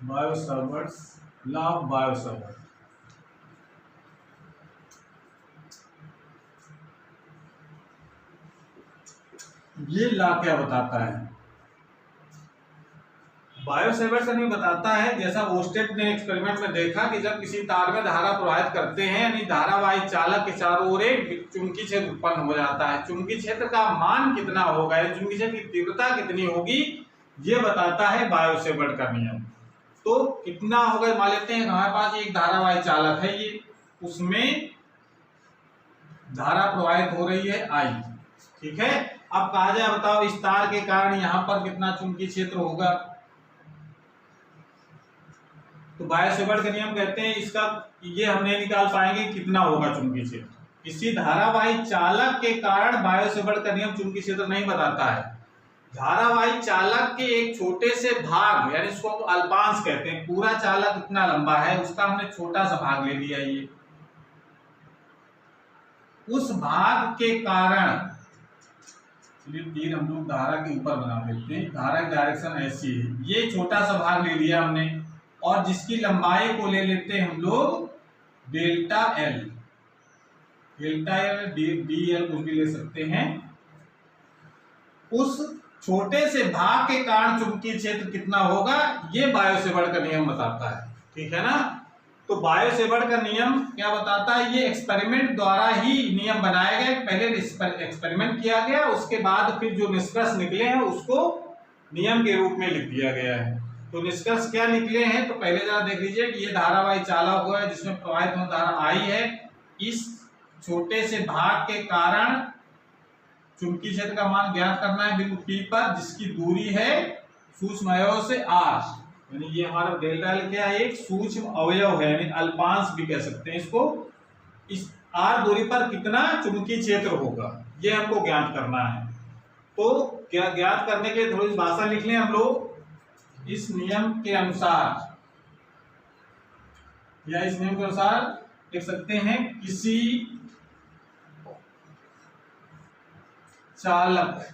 Biot-Savart, law of Biot-Savart. ये लॉ क्या बताता है, बायो-सेवर्ट का नियम बताता है, जैसा ओस्टेड ने एक्सपेरिमेंट में देखा कि जब किसी तार में धारा प्रवाहित करते हैं, यानी धारावाही चालक के चारों ओर एक चुंबकीय क्षेत्र उत्पन्न हो जाता है। चुंबकीय क्षेत्र का मान कितना होगा, चुंबकीय क्षेत्र की तीव्रता कितनी होगी, ये बताता है बायो-सेवर्ट का नियम। तो कितना होगा, मान लेते हैं हमारे पास एक धारावाही चालक है, ये उसमें धारा प्रवाहित हो रही है I, ठीक है। अब कहा जाए, बताओ इस तार के कारण यहाँ पर कितना चुंबकीय क्षेत्र होगा। तो बायो-सेवर्ट का नियम कहते हैं इसका, ये हम नहीं निकाल पाएंगे कितना होगा चुंबकीय क्षेत्र, किसी धारावाही चालक के कारण बायो सेवर्ट का नियम चुंबकीय क्षेत्र नहीं बताता है। धारावाही चालक के एक छोटे से भाग, यानी इसको हम अल्पांश कहते हैं, पूरा चालक इतना लंबा है, उसका हमने छोटा सा भाग ले लिया, ये उस भाग के कारण, चलिए तीर हम लोग धारा के ऊपर बना देते हैं, धारा की डायरेक्शन ऐसी है, ये छोटा सा भाग ले लिया हमने, और जिसकी लंबाई को ले लेते हैं हम लोग delta L, delta L D L कुछ भी ले सकते हैं। उस छोटे से भाग के कारण चुंबकीय क्षेत्र कितना होगा, ये बायो सेवर्ट का नियम बताता है, ठीक है ना। तो बायो सेवर्ट का नियम क्या बताता है, ये एक्सपेरिमेंट द्वारा ही नियम बनाया गया, पहले एक्सपेरिमेंट किया गया, उसके बाद फिर जो निष्कर्ष निकले हैं उसको नियम के रूप में लिख दिया गया है। तो निष्कर्ष क्या निकले हैं, तो पहले जरा देख लीजिए कि ये धारावाही चालक हुआ है जिसमें प्रवाहित होने धारा आई है, इस छोटे से भाग के कारण चुंबकीय क्षेत्र का मान ज्ञात करना है बिंदु P पर, जिसकी दूरी है सूक्ष्म अवयव से r, यानी ये हमारा डेल्टा एल क्या है, एक सूक्ष्म अवयव है, यानी अल्पांश भी कह सकते हैं इसको। इस r दूरी पर कितना चुंबकीय क्षेत्र होगा, ये हमको ज्ञात करना है। तो क्या ज्ञात करने के लिए थोड़ी भाषा लिख लें हम लोग, इस नियम के अनुसार, या इस नियम के अनुसार लिख सकते हैं, किसी चालक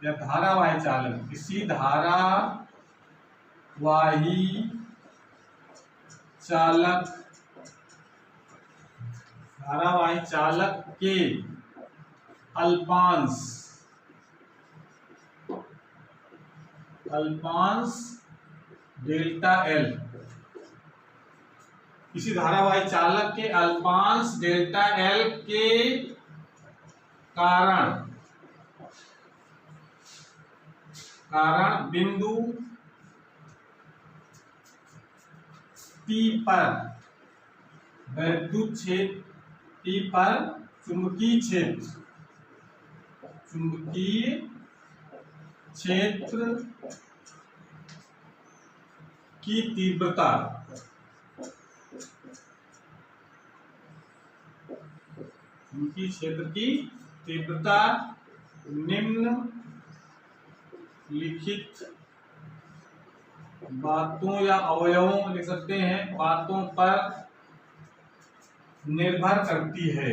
या धारावाही चालक, किसी धारावाही चालक के अल्पांश डेल्टा एल, किसी धारावाही चालक के अल्पांश डेल्टा एल के कारण बिंदु P पर वैद्युत क्षेत्र, P पर चुंबकीय क्षेत्र की तीव्रता, चुंबकीय क्षेत्र की तीव्रता निम्न लिखित बातों या अवयवों लिख सकते हैं, बातों पर निर्भर करती है,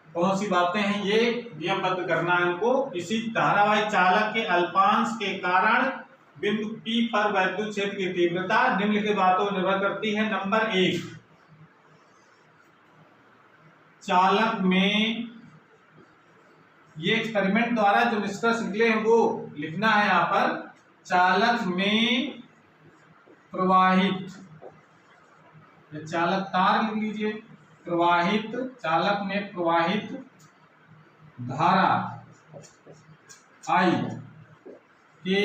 कौन सी बातें हैं, ये नियमबद्ध करना है हमको। किसी धारावाही चालक के अल्पांश के कारण बिंदु P पर वैद्युत क्षेत्र की तीव्रता निम्नलिखित बातों पर निर्भर करती है। नंबर 1, चालक में, ये एक्सपेरिमेंट द्वारा जो निष्कर्ष निकले हैं वो लिखना है यहाँ पर, चालक में प्रवाहित, चालक तार लिख लीजिए, प्रवाहित, चालक में प्रवाहित धारा I के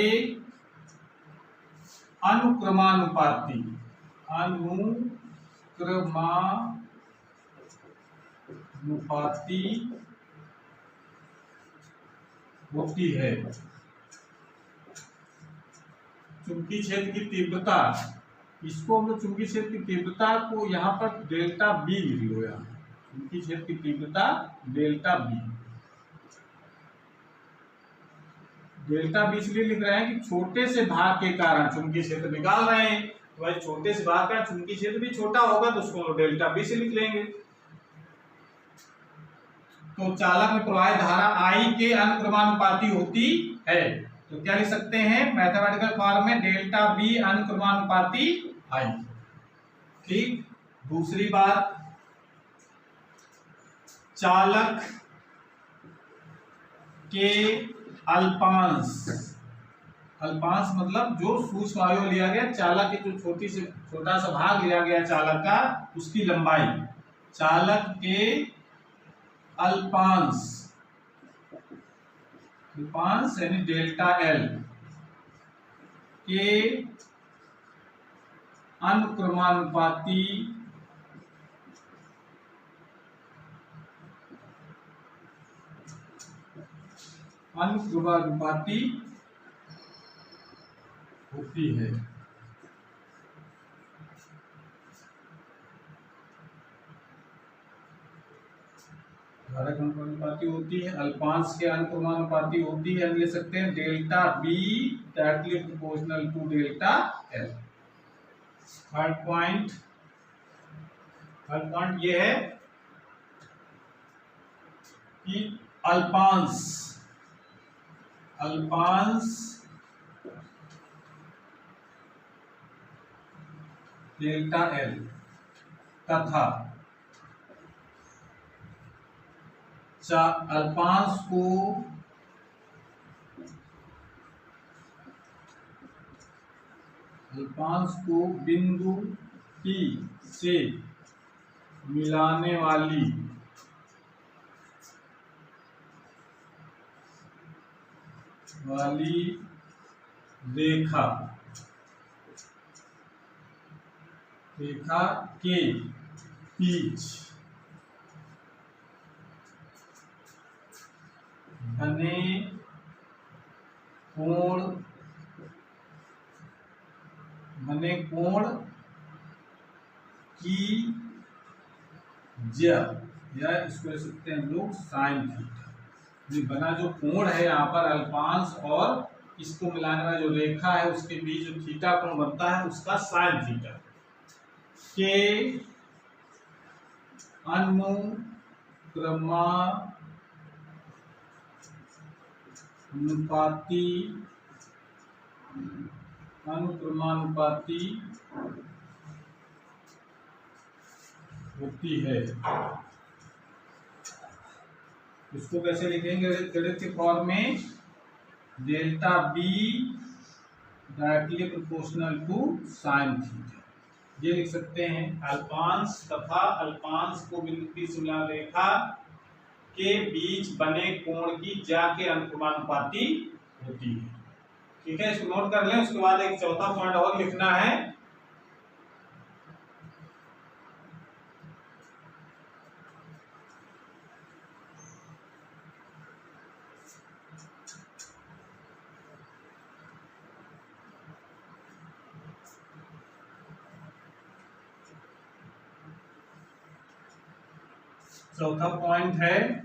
अनुक्रमानुपाती होती है। चुंबकीय क्षेत्र की तीव्रता, इसको हम लोग चुंबकीय क्षेत्र की तीव्रता को यहाँ पर डेल्टा बी लिख लो, यहाँ चुंबकीय क्षेत्र की तीव्रता डेल्टा बी, डेल्टा बी इसलिए लिख रहे हैं कि छोटे से भाग के कारण चुंबकीय क्षेत्र निकाल रहे हैं, तो भाई छोटे से भाग का चुंबकीय क्षेत्र भी छोटा होगा, तो उसको डेल्टा बी से लिख लेंगे। तो चालक में प्रवाहित धारा I के अनुक्रमानुपाती होती है, तो क्या लिख सकते हैं मैथमेटिकल फॉर्म में, डेल्टा बी अनुक्रमानुपाती I। ठीक, दूसरी बात, चालक के अल्पांश, अल्पांश मतलब जो सूक्ष्म अवयव लिया गया, चालक के जो छोटा सा भाग लिया गया चालक का, उसकी लंबाई, चालक के अल्पांश यानी डेल्टा एल के अनुक्रमानुपाती होती है। धारक अनुपाती होती है, अल्पांश के अनुपाती होती है। हम ले सकते हैं delta B directly proportional to delta L. Third point ये है कि अल्पांश डेल्टा एल तथा अल्पांश को बिंदु P से मिलाने वाली रेखा के बीच बने कोण की या इसको ले सकते हैं हम लोग साइन थीटा। बना जो कोण है यहाँ पर अल्पांश और इसको मिलाने वाली जो रेखा है उसके बीच जो थीटा कोण बनता है उसका साइन थीटा के अनुक्रमानुपाती होती है। इसको कैसे लिखेंगे गणित के फॉर्म में? Delta B directly proportional to sine theta, ये लिख सकते हैं। अल्पांश तथा अल्पांश को बिंदु P से मिला रेखा के बीच बने कोण की ज्या के अनुक्रमानुपाती होती है। ठीक है, इसको नोट कर लें। उसके बाद एक चौथा पॉइंट और लिखना है। चौथा पॉइंट है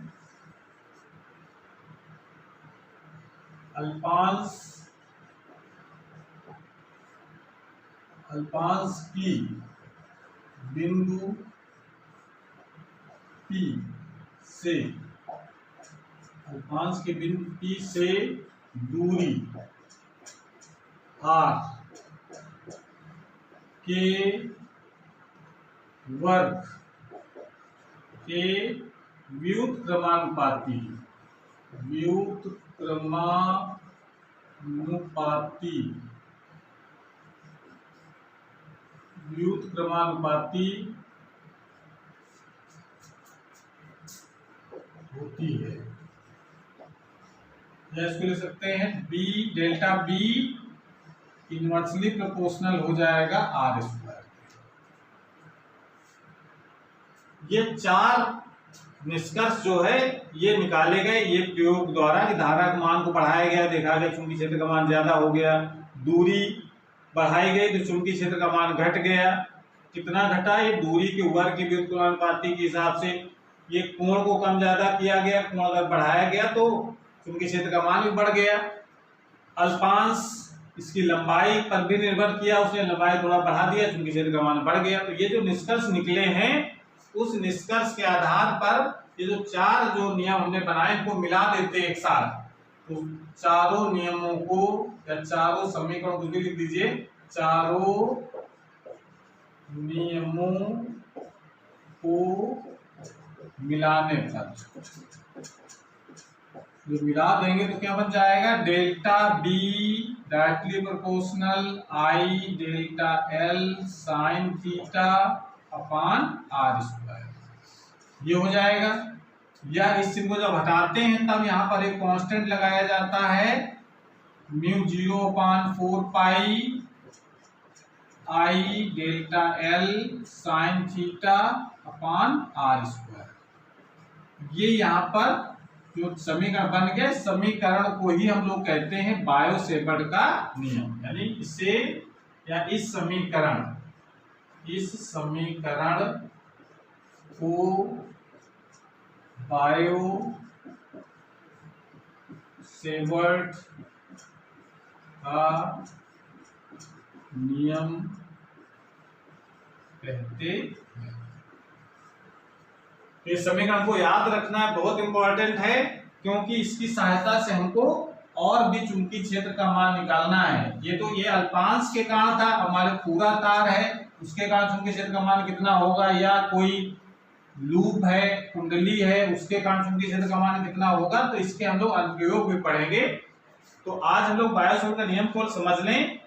अल्पांश की बिंदु P से दूरी r के वर्ग के व्युत्क्रमानुपाती होती है। इसको ले सकते हैं B delta B inversely proportional हो जाएगा आर स्क्वायर। ये चार निष्कर्ष जो है ये निकाले गए ये प्रयोग द्वारा कि धारा के मान को बढ़ाया गया, देखा गया चुंबकीय क्षेत्र का मान ज्यादा हो गया, दूरी बढ़ाई गई तो चुंबकीय क्षेत्र का मान घट गया। कितना घटा? ये दूरी के वर्ग के व्युत्क्रमानुपाती के हिसाब से ये कोण को कम ज्यादा किया गया। कोण अगर बढ़ाया गया तो चुंबकीय क्षेत्र का मान भी बढ़ गया। अल्पांश इसकी लंबाई पर भी निर्भर किया, उसने लंबाई थोड़ा बढ़ा दिया, चुंबकीय क्षेत्र का मान बढ़ गया। तो ये जो निष्कर्ष निकले हैं उस निष्कर्ष के आधार पर ये जो चार जो नियम हमने बनाए इनको मिला देते एक साथ, तो चारों नियमों को या चारों समीकरण को भी लिख दीजिए। चारों नियमों को मिलाने पर जो मिला देंगे तो क्या बन जाएगा? Delta B directly proportional I delta L sine theta upon R square, ये हो जाएगा। या इस चिन्ह को जब हटाते हैं तब यहाँ पर एक कांस्टेंट लगाया जाता है mu 0/4 pi I delta L sine theta upon R square. ये यहाँ पर जो समीकरण बन गए, समीकरण को ही हम लोग कहते हैं बायो-सेवर्ट का नियम। यानी इसे या इस समीकरण को बायो सेवर्ट का नियम कहते हैं। इस समीकरण को याद रखना है, बहुत इंपॉर्टेंट है, क्योंकि इसकी सहायता से हमको और भी चुंबकीय क्षेत्र का मान निकालना है। ये अल्पांश के कारण था, हमारे पूरा तार है उसके कारण चुंबकीय क्षेत्र का मान कितना होगा, या कोई लूप है, कुंडली है, उसके कारण चुंबकीय क्षेत्र का मान कितना होगा, तो इसके हम लोग अनुप्रयोग भी पढ़ेंगे। तो आज हम लोग बायो सेवर्ट का नियम को समझ लें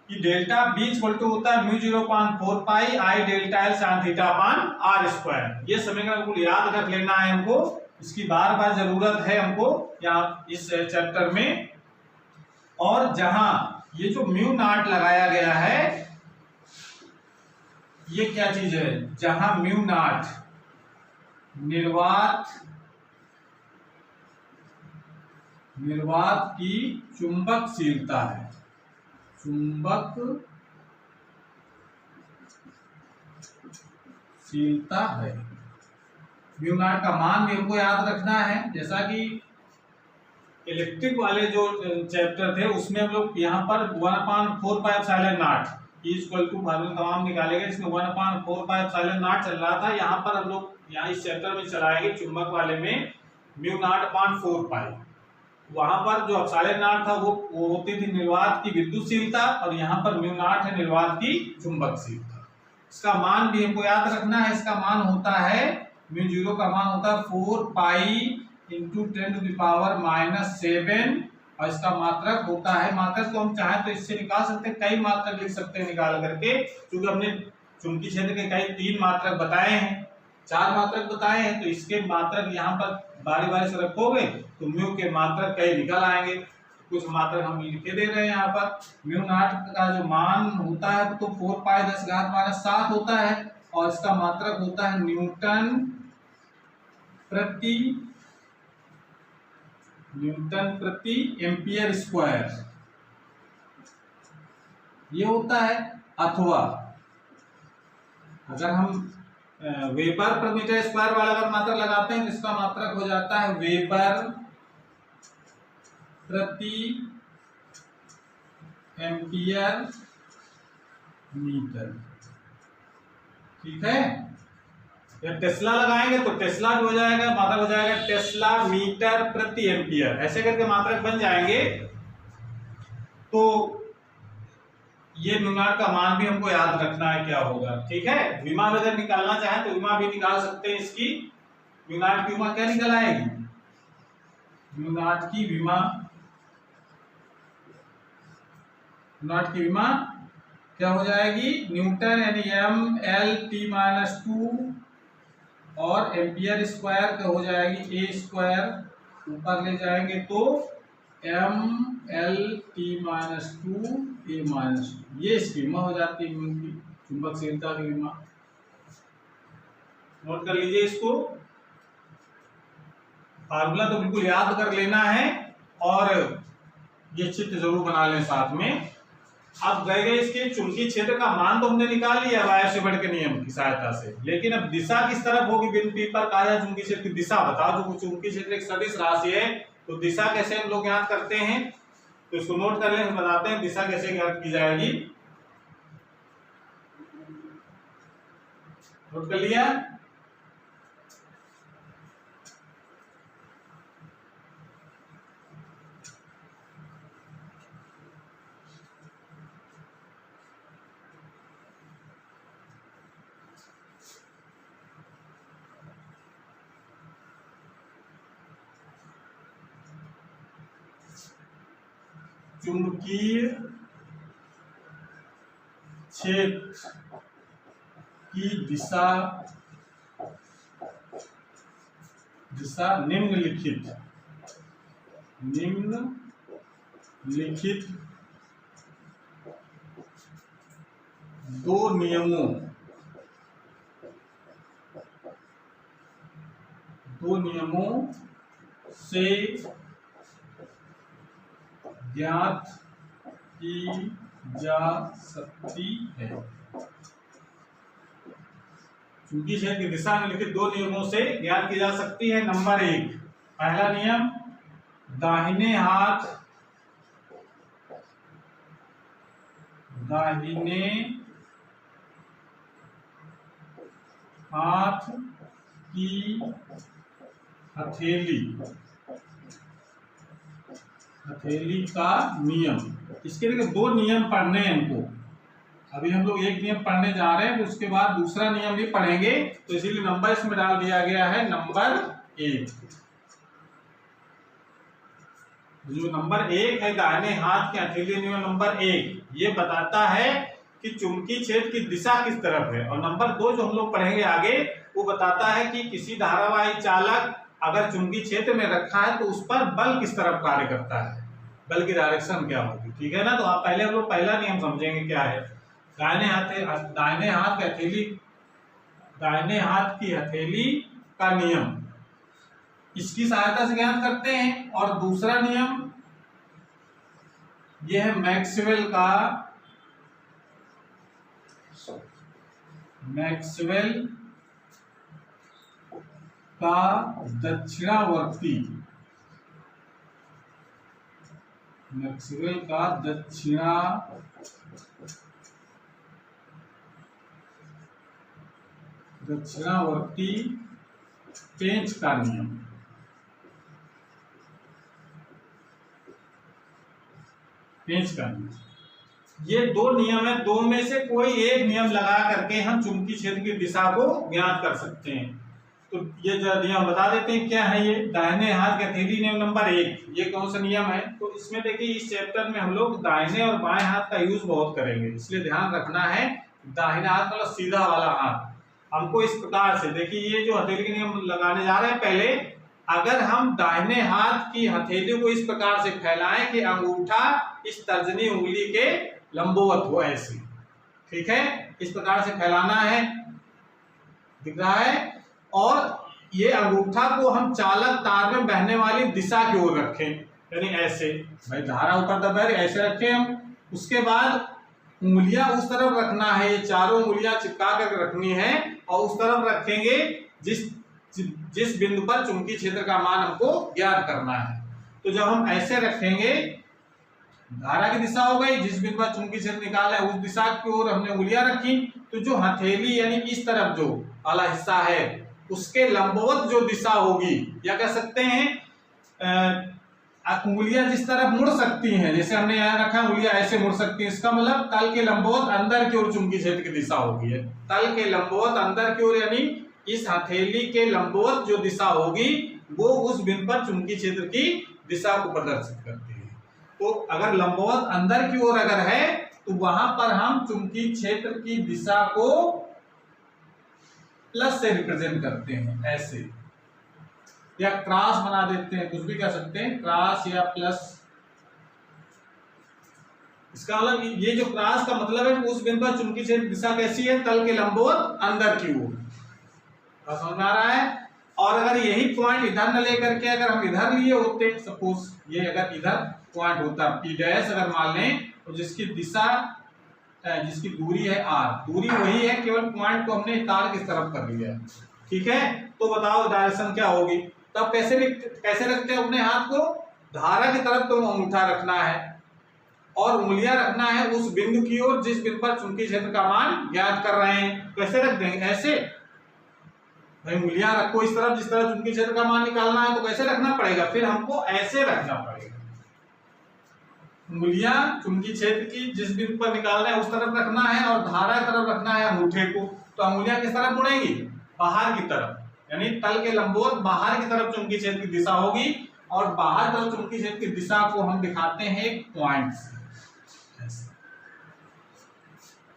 कि डेल्टा बी इक्वल टू होता है mu 0.4 pi I delta L sin theta upon R square. ये समीकरण को याद रख लेना है हमको, इसकी बार बार जरूरत है हमको यहाँ इस चैप्टर में। और जहां ये जो म्यू नॉट लगाया गया है, ये क्या चीज है, जहां म्यू नॉट निर्वात की चुंबकशीलता है, चुंबकशीलता है। म्यू नॉट का मान भी हमको याद रखना है, जैसा कि इलेक्ट्रिक वाले जो चैप्टर थे उसमें हम लोग यहाँ पर 1/4 pi epsilon naught equal to formula तमाम निकाले गए, इसमें 1/4 पाई एप्सिलॉन नॉट चल रहा था। यहाँ पर हम लोग यहाँ इस चैप्टर में चलाएंगे चुंबक वाले में म्यू नॉट अपान 4 पाई। वहां पर जो एप्सिलॉन नॉट था वो होती थी निर्वात की विद्युतशीलता, और यहाँ पर म्यू नॉट है निर्वात की चुंबकशीलता। इसका मान भी हमको याद रखना है, इसका मान होता है म्यू 0 का मान होता है 4 पाई इंटू 10⁻⁻7, और इसका मात्रक होता है, मात्रक तो हम चाहें तो इससे निकाल सकते हैं, कई मात्रक लिख सकते हैं निकाल करके, क्योंकि हमने चुंबकीय क्षेत्र के कई 3 मात्रक बताए हैं, 4 मात्रक बताए हैं, तो इसके मात्रक यहाँ पर बारी बारी से रखोगे तो म्यू के मात्रक कई निकल आएंगे। कुछ मात्रक हम लिखे दे रहे हैं यहाँ पर। म्यू नॉट का जो मान होता है तो 4 पाई 10⁻⁷ होता है, और इसका मात्रक होता है न्यूटन प्रति एम्पियर स्क्वायर, ये होता है। अथवा अगर हम वेबर पर मीटर स्क्वायर वाला अगर मात्रक लगाते हैं तो इसका मात्रक हो जाता है वेबर प्रति एम्पियर मीटर, ठीक है। जब टेस्ला लगाएंगे तो टेस्ला भी हो जाएगा, मात्रक हो जाएगा टेस्ला मीटर प्रति एम्पियर, ऐसे करके मात्रक बन जाएंगे। तो ये म्यू नॉट का मान भी हमको याद रखना है क्या होगा, ठीक है। विमा अगर निकालना चाहे तो विमा भी निकाल सकते हैं इसकी। म्यू नॉट की विमा क्या निकल आएगी, म्यू नॉट की विमा क्या हो जाएगी, न्यूटन यानी m/L/t-2, और एम्पियर स्क्वायर का हो जाएगी a स्क्वायर, ऊपर ले जाएंगे तो m/L/t-2 a-2, ये इसकी विमा हो जाती है, चुंबकशीलता की विमा। नोट कर लीजिए इसको, फार्मूला तो बिल्कुल याद कर लेना है, और ये चित्र जरूर बना लें साथ में। अब गए इसके चुंबकीय क्षेत्र का मान तो हमने निकाल लिया बायो सेवर्ट के नियम की सहायता से, लेकिन अब दिशा किस तरफ होगी बिंदु पर कहा जाए चुंबकीय क्षेत्र की दिशा बताओ। जो चुंबकीय क्षेत्र एक सदिश राशि है, तो दिशा कैसे हम लोग याद करते हैं, तो इसको नोट कर लें, बताते हैं दिशा कैसे याद की जाएगी। नोट कर लिया, चुंबकीय क्षेत्र की दिशा निम्नलिखित दो नियमों से ज्ञात की जा सकती है। चुंबकीय क्षेत्र की दिशा निम्नलिखित दो नियमों से ज्ञात की जा सकती है। नंबर 1, पहला नियम, दाहिने हाथ की हथेली का नियम। इसके लिए दो नियम पढ़ने हैं हमको। अभी हम लोग एक नियम पढ़ने जा रहे हैं, तो उसके बाद दूसरा नियम भी पढ़ेंगे, तो इसीलिए नंबर इसमें डाल दिया गया है नंबर 1। जो नंबर 1 है, दाहिने हाथ की हथेली नियम नंबर 1, ये बताता है कि चुंबकीय क्षेत्र की दिशा किस तरफ है। और नंबर 2 जो हम लोग पढ़ेंगे आगे, वो बताता है कि किसी धारावाही चालक अगर चुंबकीय क्षेत्र में रखा है तो उस पर बल किस तरफ कार्य करता है, बल की डायरेक्शन क्या होगी। ठीक है ना। तो आप पहले हम लोग पहला नियम समझेंगे क्या है। दाहिने हाथ की हथेली का नियम, इसकी सहायता से ज्ञात करते हैं। और दूसरा नियम यह है मैक्सवेल का दक्षिणावर्ती पेंच का नियम। ये दो नियम है, दो में से कोई एक नियम लगा करके हम चुंबकीय क्षेत्र की दिशा को ज्ञात कर सकते हैं। तो ये जो नियम बता देते हैं क्या है। ये दाहिने हाथ की हथेली नियम नंबर 1, ये कौन सा नियम है। तो इसमें देखिए, इस चैप्टर में हम लोग दाहिने और बाएं हाथ का यूज बहुत करेंगे, इसलिए ध्यान रखना है। दाहिना हाथ मतलब सीधा वाला हाथ हमको इस प्रकार से, देखिए ये जो हथेली के नियम लगाने जा रहे हैं, पहले अगर हम दाहिने हाथ की हथेली को इस प्रकार से फैलाएं कि अंगूठा इस तर्जनी उंगली के लंबवत हो, ऐसे, ठीक है, इस प्रकार से फैलाना है, दिख रहा है। और ये अंगूठा को हम चालक तार में बहने वाली दिशा की ओर रखें, यानी ऐसे, भाई धारा ऊपर दबा रही, ऐसे रखें हम। उसके बाद उंगलियां उस तरफ रखना है, ये चारों उंगलियां चिपका कर रखनी है, और उस तरफ रखेंगे जिस बिंदु पर चुंबकीय क्षेत्र का मान हमको ज्ञात करना है। तो जब हम ऐसे रखेंगे, धारा की दिशा हो गई, जिस बिंदु पर चुंबकीय क्षेत्र निकाला है उस दिशा की ओर हमने उंगलियां रखी, तो जो हथेली यानी इस तरफ जो वाला हिस्सा है उसके लंबवत जो दिशा होगी, या कह सकते हैं उंगलियां जिस तरफ मुड़ सकती हैं, जैसे हमने यहाँ रखा उंगलियां ऐसे मुड़ सकती हैं, इसका मतलब तल के लंबवत अंदर की ओर चुंबकीय क्षेत्र की दिशा होगी। तल के लंबवत अंदर की ओर, यानी इस हथेली के लंबवत जो दिशा होगी वो उस बिंदु पर चुंबकीय क्षेत्र की दिशा को प्रदर्शित करती है। तो अगर लंबवत अंदर की ओर अगर है तो वहां पर हम चुंबकीय क्षेत्र की दिशा को प्लस से रिप्रेजेंट करते हैं, ऐसे, या क्रॉस बना देते हैं, कुछ भी कह सकते हैं, क्रॉस या प्लस। इसका मतलब ये जो क्रॉस का मतलब है उस बिंदु पर चुंबकीय क्षेत्र दिशा कैसी है, तल के लंबवत अंदर की ओर। समझ में आ रहा है। और अगर यही पॉइंट इधर न लेकर के अगर हम इधर लिए होते, सपोज ये अगर इधर पॉइंट होता P' अगर मान लें, तो जिसकी दिशा, जिसकी दूरी है r, दूरी वही है, केवल पॉइंट को हमने तार की तरफ कर लिया है, ठीक है। तो बताओ डायरेक्शन क्या होगी। तब कैसे रखते हैं अपने हाथ को, धारा की तरफ तो अंगूठा रखना है और उंगलियां रखना है उस बिंदु की ओर जिस बिंदु पर चुंबकीय क्षेत्र का मान ज्ञात कर रहे हैं। कैसे रख देंगे, ऐसे, भाई उंगलियां रखो इस तरफ जिस तरफ चुंबकीय क्षेत्र का मान निकालना है, तो कैसे रखना पड़ेगा, फिर हमको ऐसे रखना पड़ेगा। उंगलियां चुंबकीय क्षेत्र की जिस बिंदु पर निकालना है उस तरफ रखना है, और धारा की तरफ रखना है अंगूठे को। तो अंगुलियां किस तरफ मुड़ेंगी, बाहर की तरफ, यानी तल के लंबवत बाहर की तरफ चुंबकीय क्षेत्र की दिशा होगी। और बाहर तरफ चुंबकीय क्षेत्र की दिशा को हम दिखाते हैं एक पॉइंट से।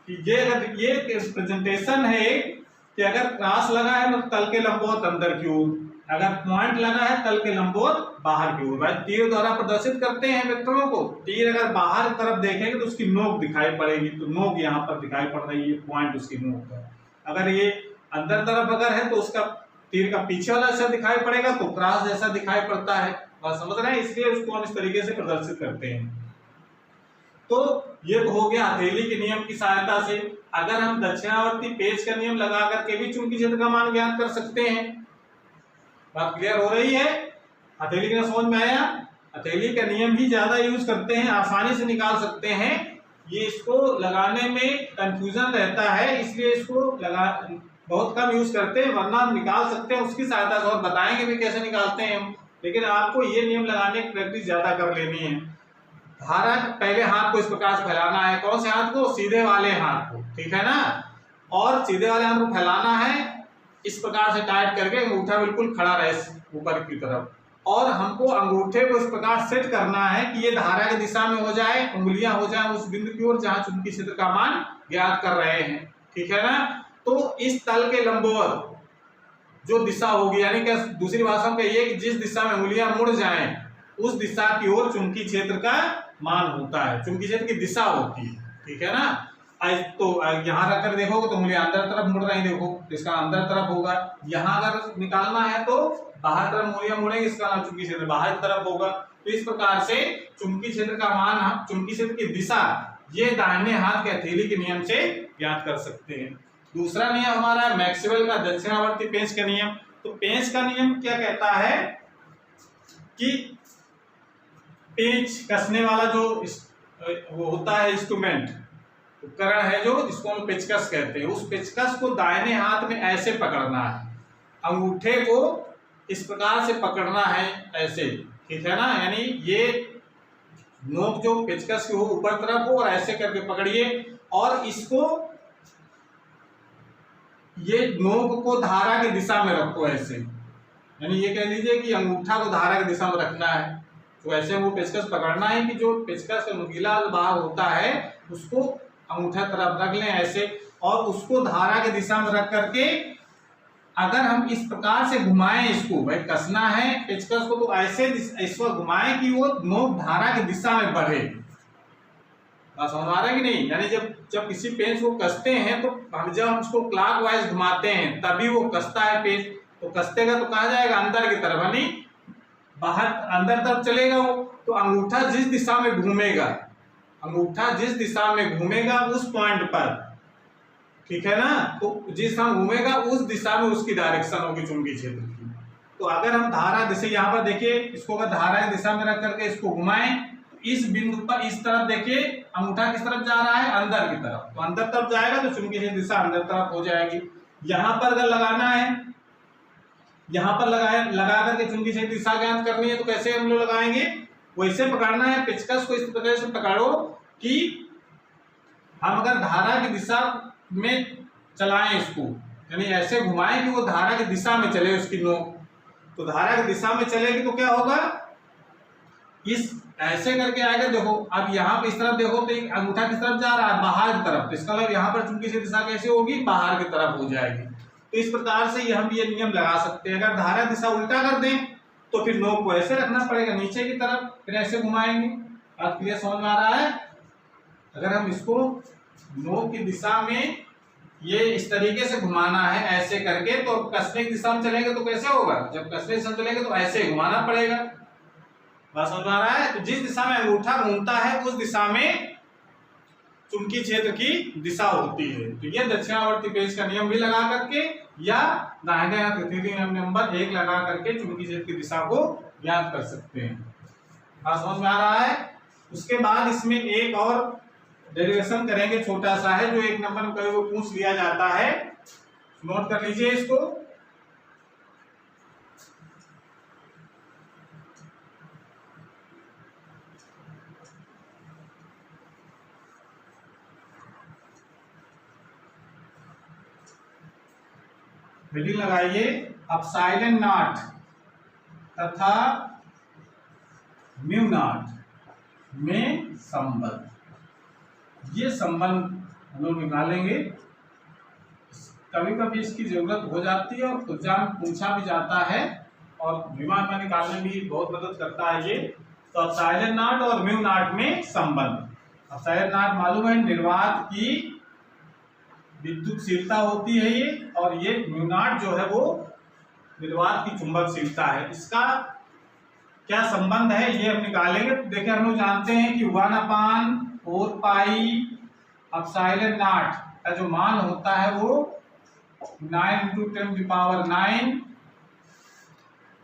ये प्रेजेंटेशन है कि अगर क्रॉस लगा है तो तल के लंबवत अंदर की ओर, अगर पॉइंट लगा है तल के लंबवत बाहर की ओर। भाई तीर द्वारा प्रदर्शित करते हैं वेक्टरों को। तीर अगर बाहर की तरफ देखेंगे तो उसकी नोक दिखाई पड़ेगी, तो नोक यहाँ पर दिखाई पड़ रही है, पॉइंट उसकी नोक है। अगर ये अंदर तरफ अगर है तो उसका तीर का पीछे वाला हिस्सा दिखाई पड़ेगा, तो क्रॉस जैसा दिखाई पड़ता है। बात समझ रहे हैं, इसलिए उसको हम इस तरीके से प्रदर्शित करते हैं। तो ये तो हो गया हथेली के नियम की सहायता से। अगर हम दक्षिणावर्ती पेच का नियम लगा करके भी चुंबकीय क्षेत्र का मान ज्ञात कर सकते हैं। बात क्लियर हो रही है? हथेली का समझ में आया? हथेली का नियम ही ज्यादा यूज करते हैं, आसानी से निकाल सकते हैं। ये इसको लगाने में कंफ्यूजन रहता है, इसलिए इसको लगा बहुत कम यूज करते हैं, वरना हम निकाल सकते हैं उसकी सहायता से, और बताएंगे भी कैसे निकालते हैं हम। लेकिन आपको ये नियम लगाने की प्रैक्टिस ज्यादा कर लेनी है। धारा पहले हाथ को इस प्रकार से फैलाना है। कौन से हाथ को? सीधे वाले हाथ को, ठीक है ना। और सीधे वाले हाथ को फैलाना है इस प्रकार से टाइट करके, अंगूठा बिल्कुल खड़ा रहे ऊपर की तरफ, और हमको अंगूठे को इस प्रकार सेट करना है कि ये धारा की दिशा में हो जाए, उंगलियां हो जाए उस बिंदु की ओर जहां चुंबकीय क्षेत्र का मान ज्ञात कर रहे हैं, ठीक है ना। तो इस तल के लंबवत जो दिशा होगी, यानी कि दूसरी भाषा में कहिए कि जिस दिशा में उंगलियां मुड़ जाएं उस दिशा की ओर चुंबकीय क्षेत्र का मान होता है, चुंबकीय क्षेत्र की दिशा होती है, ठीक है ना। तो यहाँ रखकर देखोगे तो उंगलियां अंदर तरफ मुड़ रही, देखो इसका अंदर तरफ होगा। यहाँ अगर निकालना है तो बाहर तरफ उंगलियां मुड़ेंगी, इसका नाम चुंबकीय क्षेत्र बाहर की तरफ होगा। तो इस प्रकार से चुंबकीय क्षेत्र का मान हम चुंबकीय क्षेत्र की दिशा ये दाहिने हाथ के हथेली के नियम से ज्ञात कर सकते हैं। दूसरा नियम हमारा है मैक्सवेल का दक्षिणावर्ती पेंच का नियम। तो पेंच का नियम क्या कहता है कि पेंच कसने वाला जो वो होता है इंस्ट्रूमेंट, उपकरण है जो, जिसको हम पेचकस कहते हैं, उस पेचकस को दाहिने हाथ में ऐसे पकड़ना है, अंगूठे को इस प्रकार से पकड़ना है ऐसे, ठीक है ना। यानी ये नोक जो पेचकस की हो ऊपर तरफ हो और ऐसे करके पकड़िए, और इसको ये नोक को धारा की दिशा में रखो ऐसे, यानी ये कह लीजिए कि अंगूठा को धारा की दिशा में रखना है। तो ऐसे वो पेचकस पकड़ना है कि जो पेचकस का नुकीला भाग होता है उसको अंगूठा तरफ रख लें ऐसे, और उसको धारा की दिशा में रख करके अगर हम इस प्रकार से घुमाएं इसको, भाई कसना है पेचकस को, तो ऐसे इस वक्त घुमाएं कि वो नोक धारा की दिशा में बढ़े। समझ आ रहा है कि नहीं? यानी जब किसी पेंच को कसते हैं तो हम जब हम उसको क्लॉकवाइज घुमाते हैं तभी वो कसता है पेंच। तो कस्तेगा तो कहा जाएगा अंदर की तरफ, यानी बाहर अंदर तरफ चलेगा वो। तो अंगूठा जिस दिशा में घूमेगा, अंगूठा जिस दिशा में घूमेगा उस पॉइंट पर, ठीक है ना, तो जिस दिशा में घूमेगा उस दिशा में उसकी डायरेक्शन होगी चुंबकीय क्षेत्र की। तो अगर हम धारा दिशा यहाँ पर देखिए, इसको अगर धारा की दिशा में रख करके इसको घुमाएं तो इस बिंदु पर इस तरफ देखिए अंगूठा किस तरफ जा रहा है? अंदर की तरफ। तो अंदर तरफ जाएगा तो चुंबकीय क्षेत्र दिशा अंदर तरफ हो जाएगी। यहाँ पर अगर लगाना है, यहाँ पर लगा करके चुंबकीय क्षेत्र दिशा ज्ञात करनी है तो कैसे हम लोग लगाएंगे? वैसे पकड़ना है, पेचकस को इस प्रकार से पकड़ो कि हम अगर धारा की दिशा में चलाएं इसको, यानी ऐसे घुमाएं कि वो धारा की दिशा में चले उसकी नोक। तो धारा की दिशा में चलेगी तो क्या होगा? इस ऐसे करके आएगा। देखो अब यहाँ पे इस तरफ देखो तो अंगूठा किस तरफ जा रहा है? बाहर की तरफ। तो इसका मतलब यहाँ पर चुंबकीय क्षेत्र दिशा कैसे होगी? बाहर की तरफ हो जाएगी। तो इस प्रकार से हम ये नियम लगा सकते हैं। अगर धारा दिशा उल्टा कर दें तो फिर नोक को ऐसे रखना पड़ेगा नीचे की तरफ, फिर ऐसे घुमाएंगे। बात क्लियर समझ में आ रहा है? अगर हम इसको नोक की दिशा में ये इस तरीके से घुमाना है ऐसे करके, तो कसने की दिशा में चलेंगे तो कैसे होगा? जब कसने की दिशा में चलेंगे तो ऐसे घुमाना पड़ेगा। बात समझ में आ रहा है? तो जिस दिशा में अंगूठा घूमता है उस दिशा में चुंबकीय क्षेत्र की दिशा होती है। तो ये दक्षिणावर्ती पेंच का नियम भी लगा करके या दाहिने हाथ हथेली नंबर 1 लगा करके चुंबकीय क्षेत्र की दिशा को ज्ञात कर सकते हैं। बात समझ में आ रहा है? उसके बाद इसमें एक और डेरिवेशन करेंगे, छोटा सा है, जो 1 नंबर में कभी वो पूछ लिया जाता है। नोट कर लीजिए इसको। हेडिंग लगाइए, अपसाइलन नॉट तथा म्यू नॉट में संबंध। ये संबंध हम लोग निकालेंगे। कभी कभी इसकी जरूरत हो जाती है और एग्जाम पूछा भी जाता है, और विमान में निकालने भी बहुत मदद करता है ये। तो अपसाइलन नॉट और म्यू नॉट में संबंध। अपसाइलन नॉट मालूम है निर्वात की विद्युतशीलता होती है ये, और ये म्यू नॉट जो है वो निर्वात की चुंबकशीलता है। इसका क्या संबंध है ये हम निकालेंगे। देखिए हम लोग जानते हैं कि 1/4 4 पाई एप्सिलॉन नॉट का जो मान होता है वो 9 इंटू 10⁹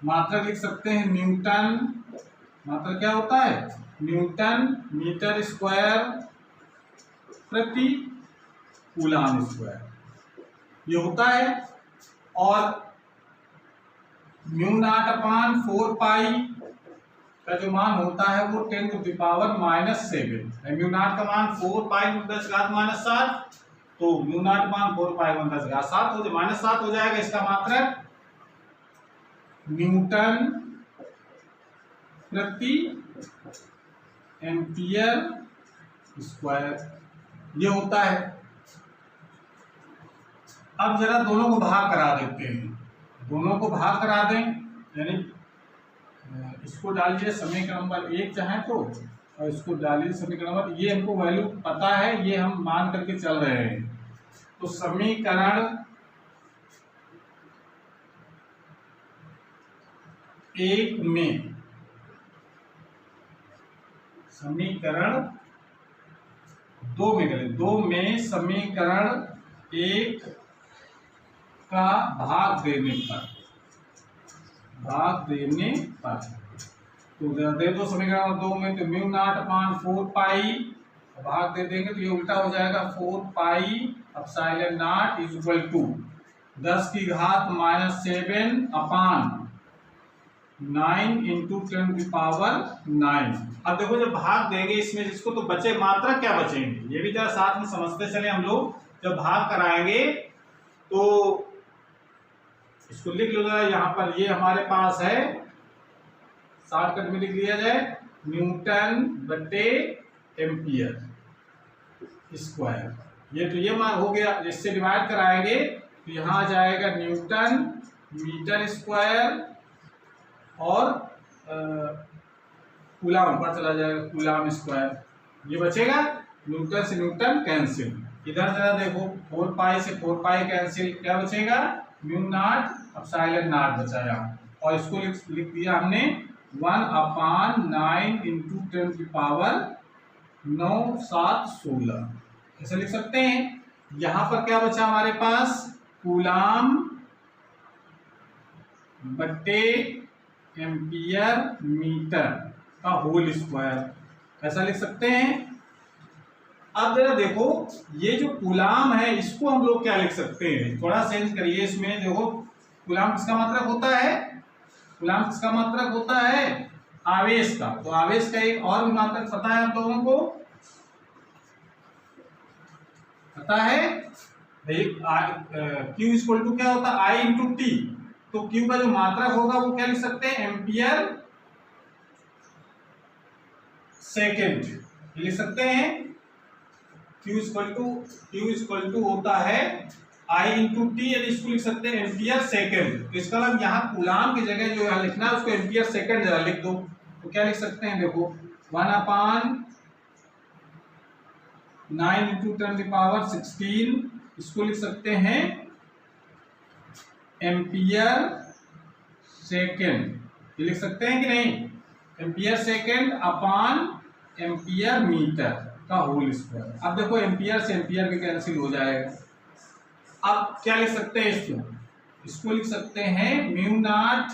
मात्रक लिख सकते हैं न्यूटन। मात्रक क्या होता है? न्यूटन मीटर स्क्वायर प्रति कूलम स्क्वायर ये होता है। और म्यू नॉट अपान 4 पाई का जो मान होता है वो 10⁻⁻7 है। म्यू नॉट का मान 4 पाई ×10⁻⁷, तो म्यू नॉट मान 4 पाई ×10⁻⁷ हो जाए -7 हो जाएगा। इसका मात्रक न्यूटन प्रति एम्पियर स्क्वायर ये होता है। अब जरा दोनों को भाग करा देते हैं। दोनों को भाग करा दें, यानी इसको डालिए समीकरण नंबर 1 चाहे तो, और इसको डालिए समीकरण नंबर, ये हमको वैल्यू पता है, ये हम मान करके चल रहे हैं। तो समीकरण 1 में, समीकरण 2 में करें, 2 में समीकरण 1 का भाग देने पर, तो दे दो समीकरण 2 में, तो म्यू नॉट अपान 4 पाई भाग दे देंगे तो ये उल्टा हो जाएगा 4 pi epsilon naught is equal to 10⁻⁷ upon 9 into 10⁹। अब देखो जब भाग देंगे इसमें जिसको, तो बचे मात्रा क्या बचेंगे, ये भी जरा साथ में समझते चले हम लोग। जब भाग कराएंगे तो इसको लिख लो जरा, यहाँ पर ये हमारे पास है, शॉर्टकट में लिख लिया जाए न्यूटन बटे एम्पियर स्क्वायर। ये तो ये मान हो गया, इससे डिवाइड कराएंगे तो यहाँ आ जाएगा न्यूटन मीटर स्क्वायर और कूलम ऊपर चला जाएगा कूलम स्क्वायर। ये बचेगा, न्यूटन से न्यूटन कैंसिल। इधर जरा देखो 4 पाई से 4 पाई कैंसिल, क्या बचेगा? म्यू नॉट एप्सिलॉन नॉट बचाया, और इसको लिख दिया हमने 1/9 इंटू 10⁻9 7 16 ऐसे लिख सकते हैं। यहां पर क्या बचा हमारे पास? कूलम बटे एम्पियर मीटर का होल स्क्वायर ऐसा लिख सकते हैं। अब जरा देखो ये जो कूलम है इसको हम लोग क्या लिख सकते हैं, थोड़ा चेंज करिए इसमें। देखो कूलम किसका मात्रक होता है? कूलम किसका मात्रक होता है? आवेश का। तो आवेश का एक और भी मात्रक पता है आप लोगों को? पता है Q इक्वल टू क्या होता है? I into T. तो Q का जो मात्रक होगा वो क्या लिख सकते हैं? एम्पियर सेकेंड लिख सकते हैं। Q इक्वल टू होता है I इंटू टी, यानी इसको लिख सकते हैं एम्पियर सेकेंड। तो इसका मतलब यहाँ कूलम की जगह जो यहाँ लिखना है उसको एम्पियर सेकेंड जरा लिख दो। तो क्या लिख सकते हैं? देखो 1/9 इंटू 10⁻16 इसको लिख सकते हैं एम्पियर सेकेंड। ये लिख सकते हैं कि नहीं? एम्पियर सेकेंड अपान एम्पियर मीटर का होल स्क्वायर। अब देखो एम्पियर से एम्पियर भी कैंसिल हो जाएगा। अब क्या लिख सकते हैं इसको लिख सकते हैं mu naught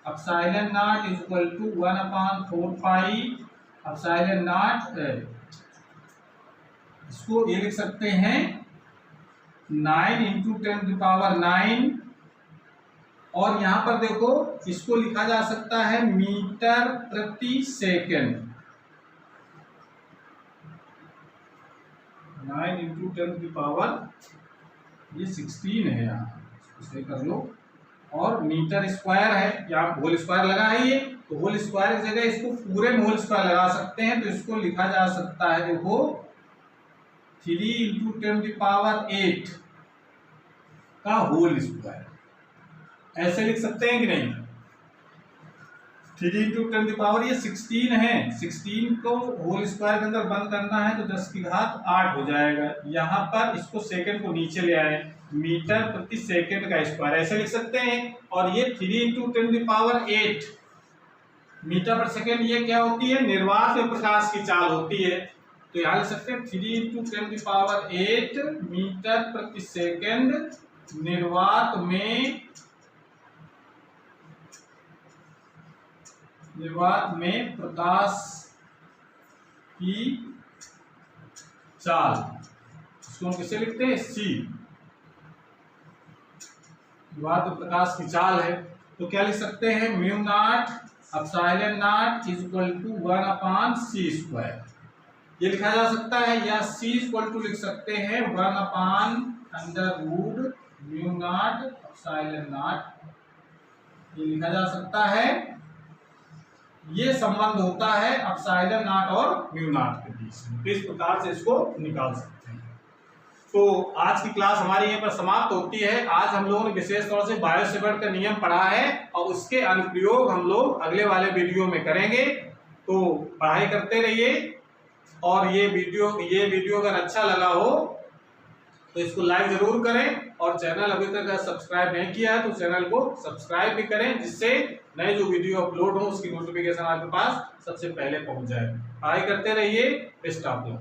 epsilon naught is equal to 1/4 pi epsilon naught. इसको ये लिख सकते हैं 9 इंटू 10⁻9, और यहां पर देखो इसको लिखा जा सकता है मीटर प्रति सेकेंड। 9 इंटू 10⁻, ये 16 है, यहाँ इसे कर लो, और मीटर स्क्वायर है, यहाँ होल स्क्वायर लगा है ये, तो होल स्क्वायर की जगह इसको पूरे में होल स्क्वायर लगा सकते हैं। तो इसको लिखा जा सकता है देखो 3 इंटू 10⁸ का होल स्क्वायर ऐसे लिख सकते हैं कि नहीं? 3 इंटू 10⁻, ये 16 है, 16 को होल स्क्वायर के अंदर बंद करना है तो 10⁸ हो जाएगा। यहाँ पर इसको सेकंड को नीचे ले आए, मीटर प्रति सेकंड का स्क्वायर ऐसे लिख सकते हैं। और ये 3 इंटू 10⁸ मीटर पर सेकंड, ये क्या होती है? निर्वात में प्रकाश की चाल होती है। तो यहाँ लिख सकते हैं 3 × 10⁸ मीटर प्रति सेकंड निर्वात में प्रकाश की चाल, इसको हम किसे लिखते हैं c, निर्वात में प्रकाश की चाल है। तो क्या लिख सकते हैं μ0 ε0 = 1/c²। ये लिखा जा सकता है, या c = लिख सकते हैं 1/√μ0 ε0, ये लिखा जा सकता है। ये संबंध होता है ε0 और μ0 के बीच में, तो इस प्रकार से इसको निकाल सकते हैं। तो आज की क्लास हमारी यहीं पर समाप्त होती है। आज हम लोगों ने विशेष तौर से बायो सेवर्ट का नियम पढ़ा है और उसके अनुप्रयोग हम लोग अगले वाले वीडियो में करेंगे। तो पढ़ाई करते रहिए, और ये वीडियो अगर अच्छा लगा हो तो इसको लाइक जरूर करें, और चैनल अभी तक सब्सक्राइब नहीं किया है तो चैनल को सब्सक्राइब भी करें, जिससे नए जो वीडियो अपलोड हो उसकी नोटिफिकेशन आपके पास सबसे पहले पहुंच जाए। पढ़ाई करते रहिए। Best of luck.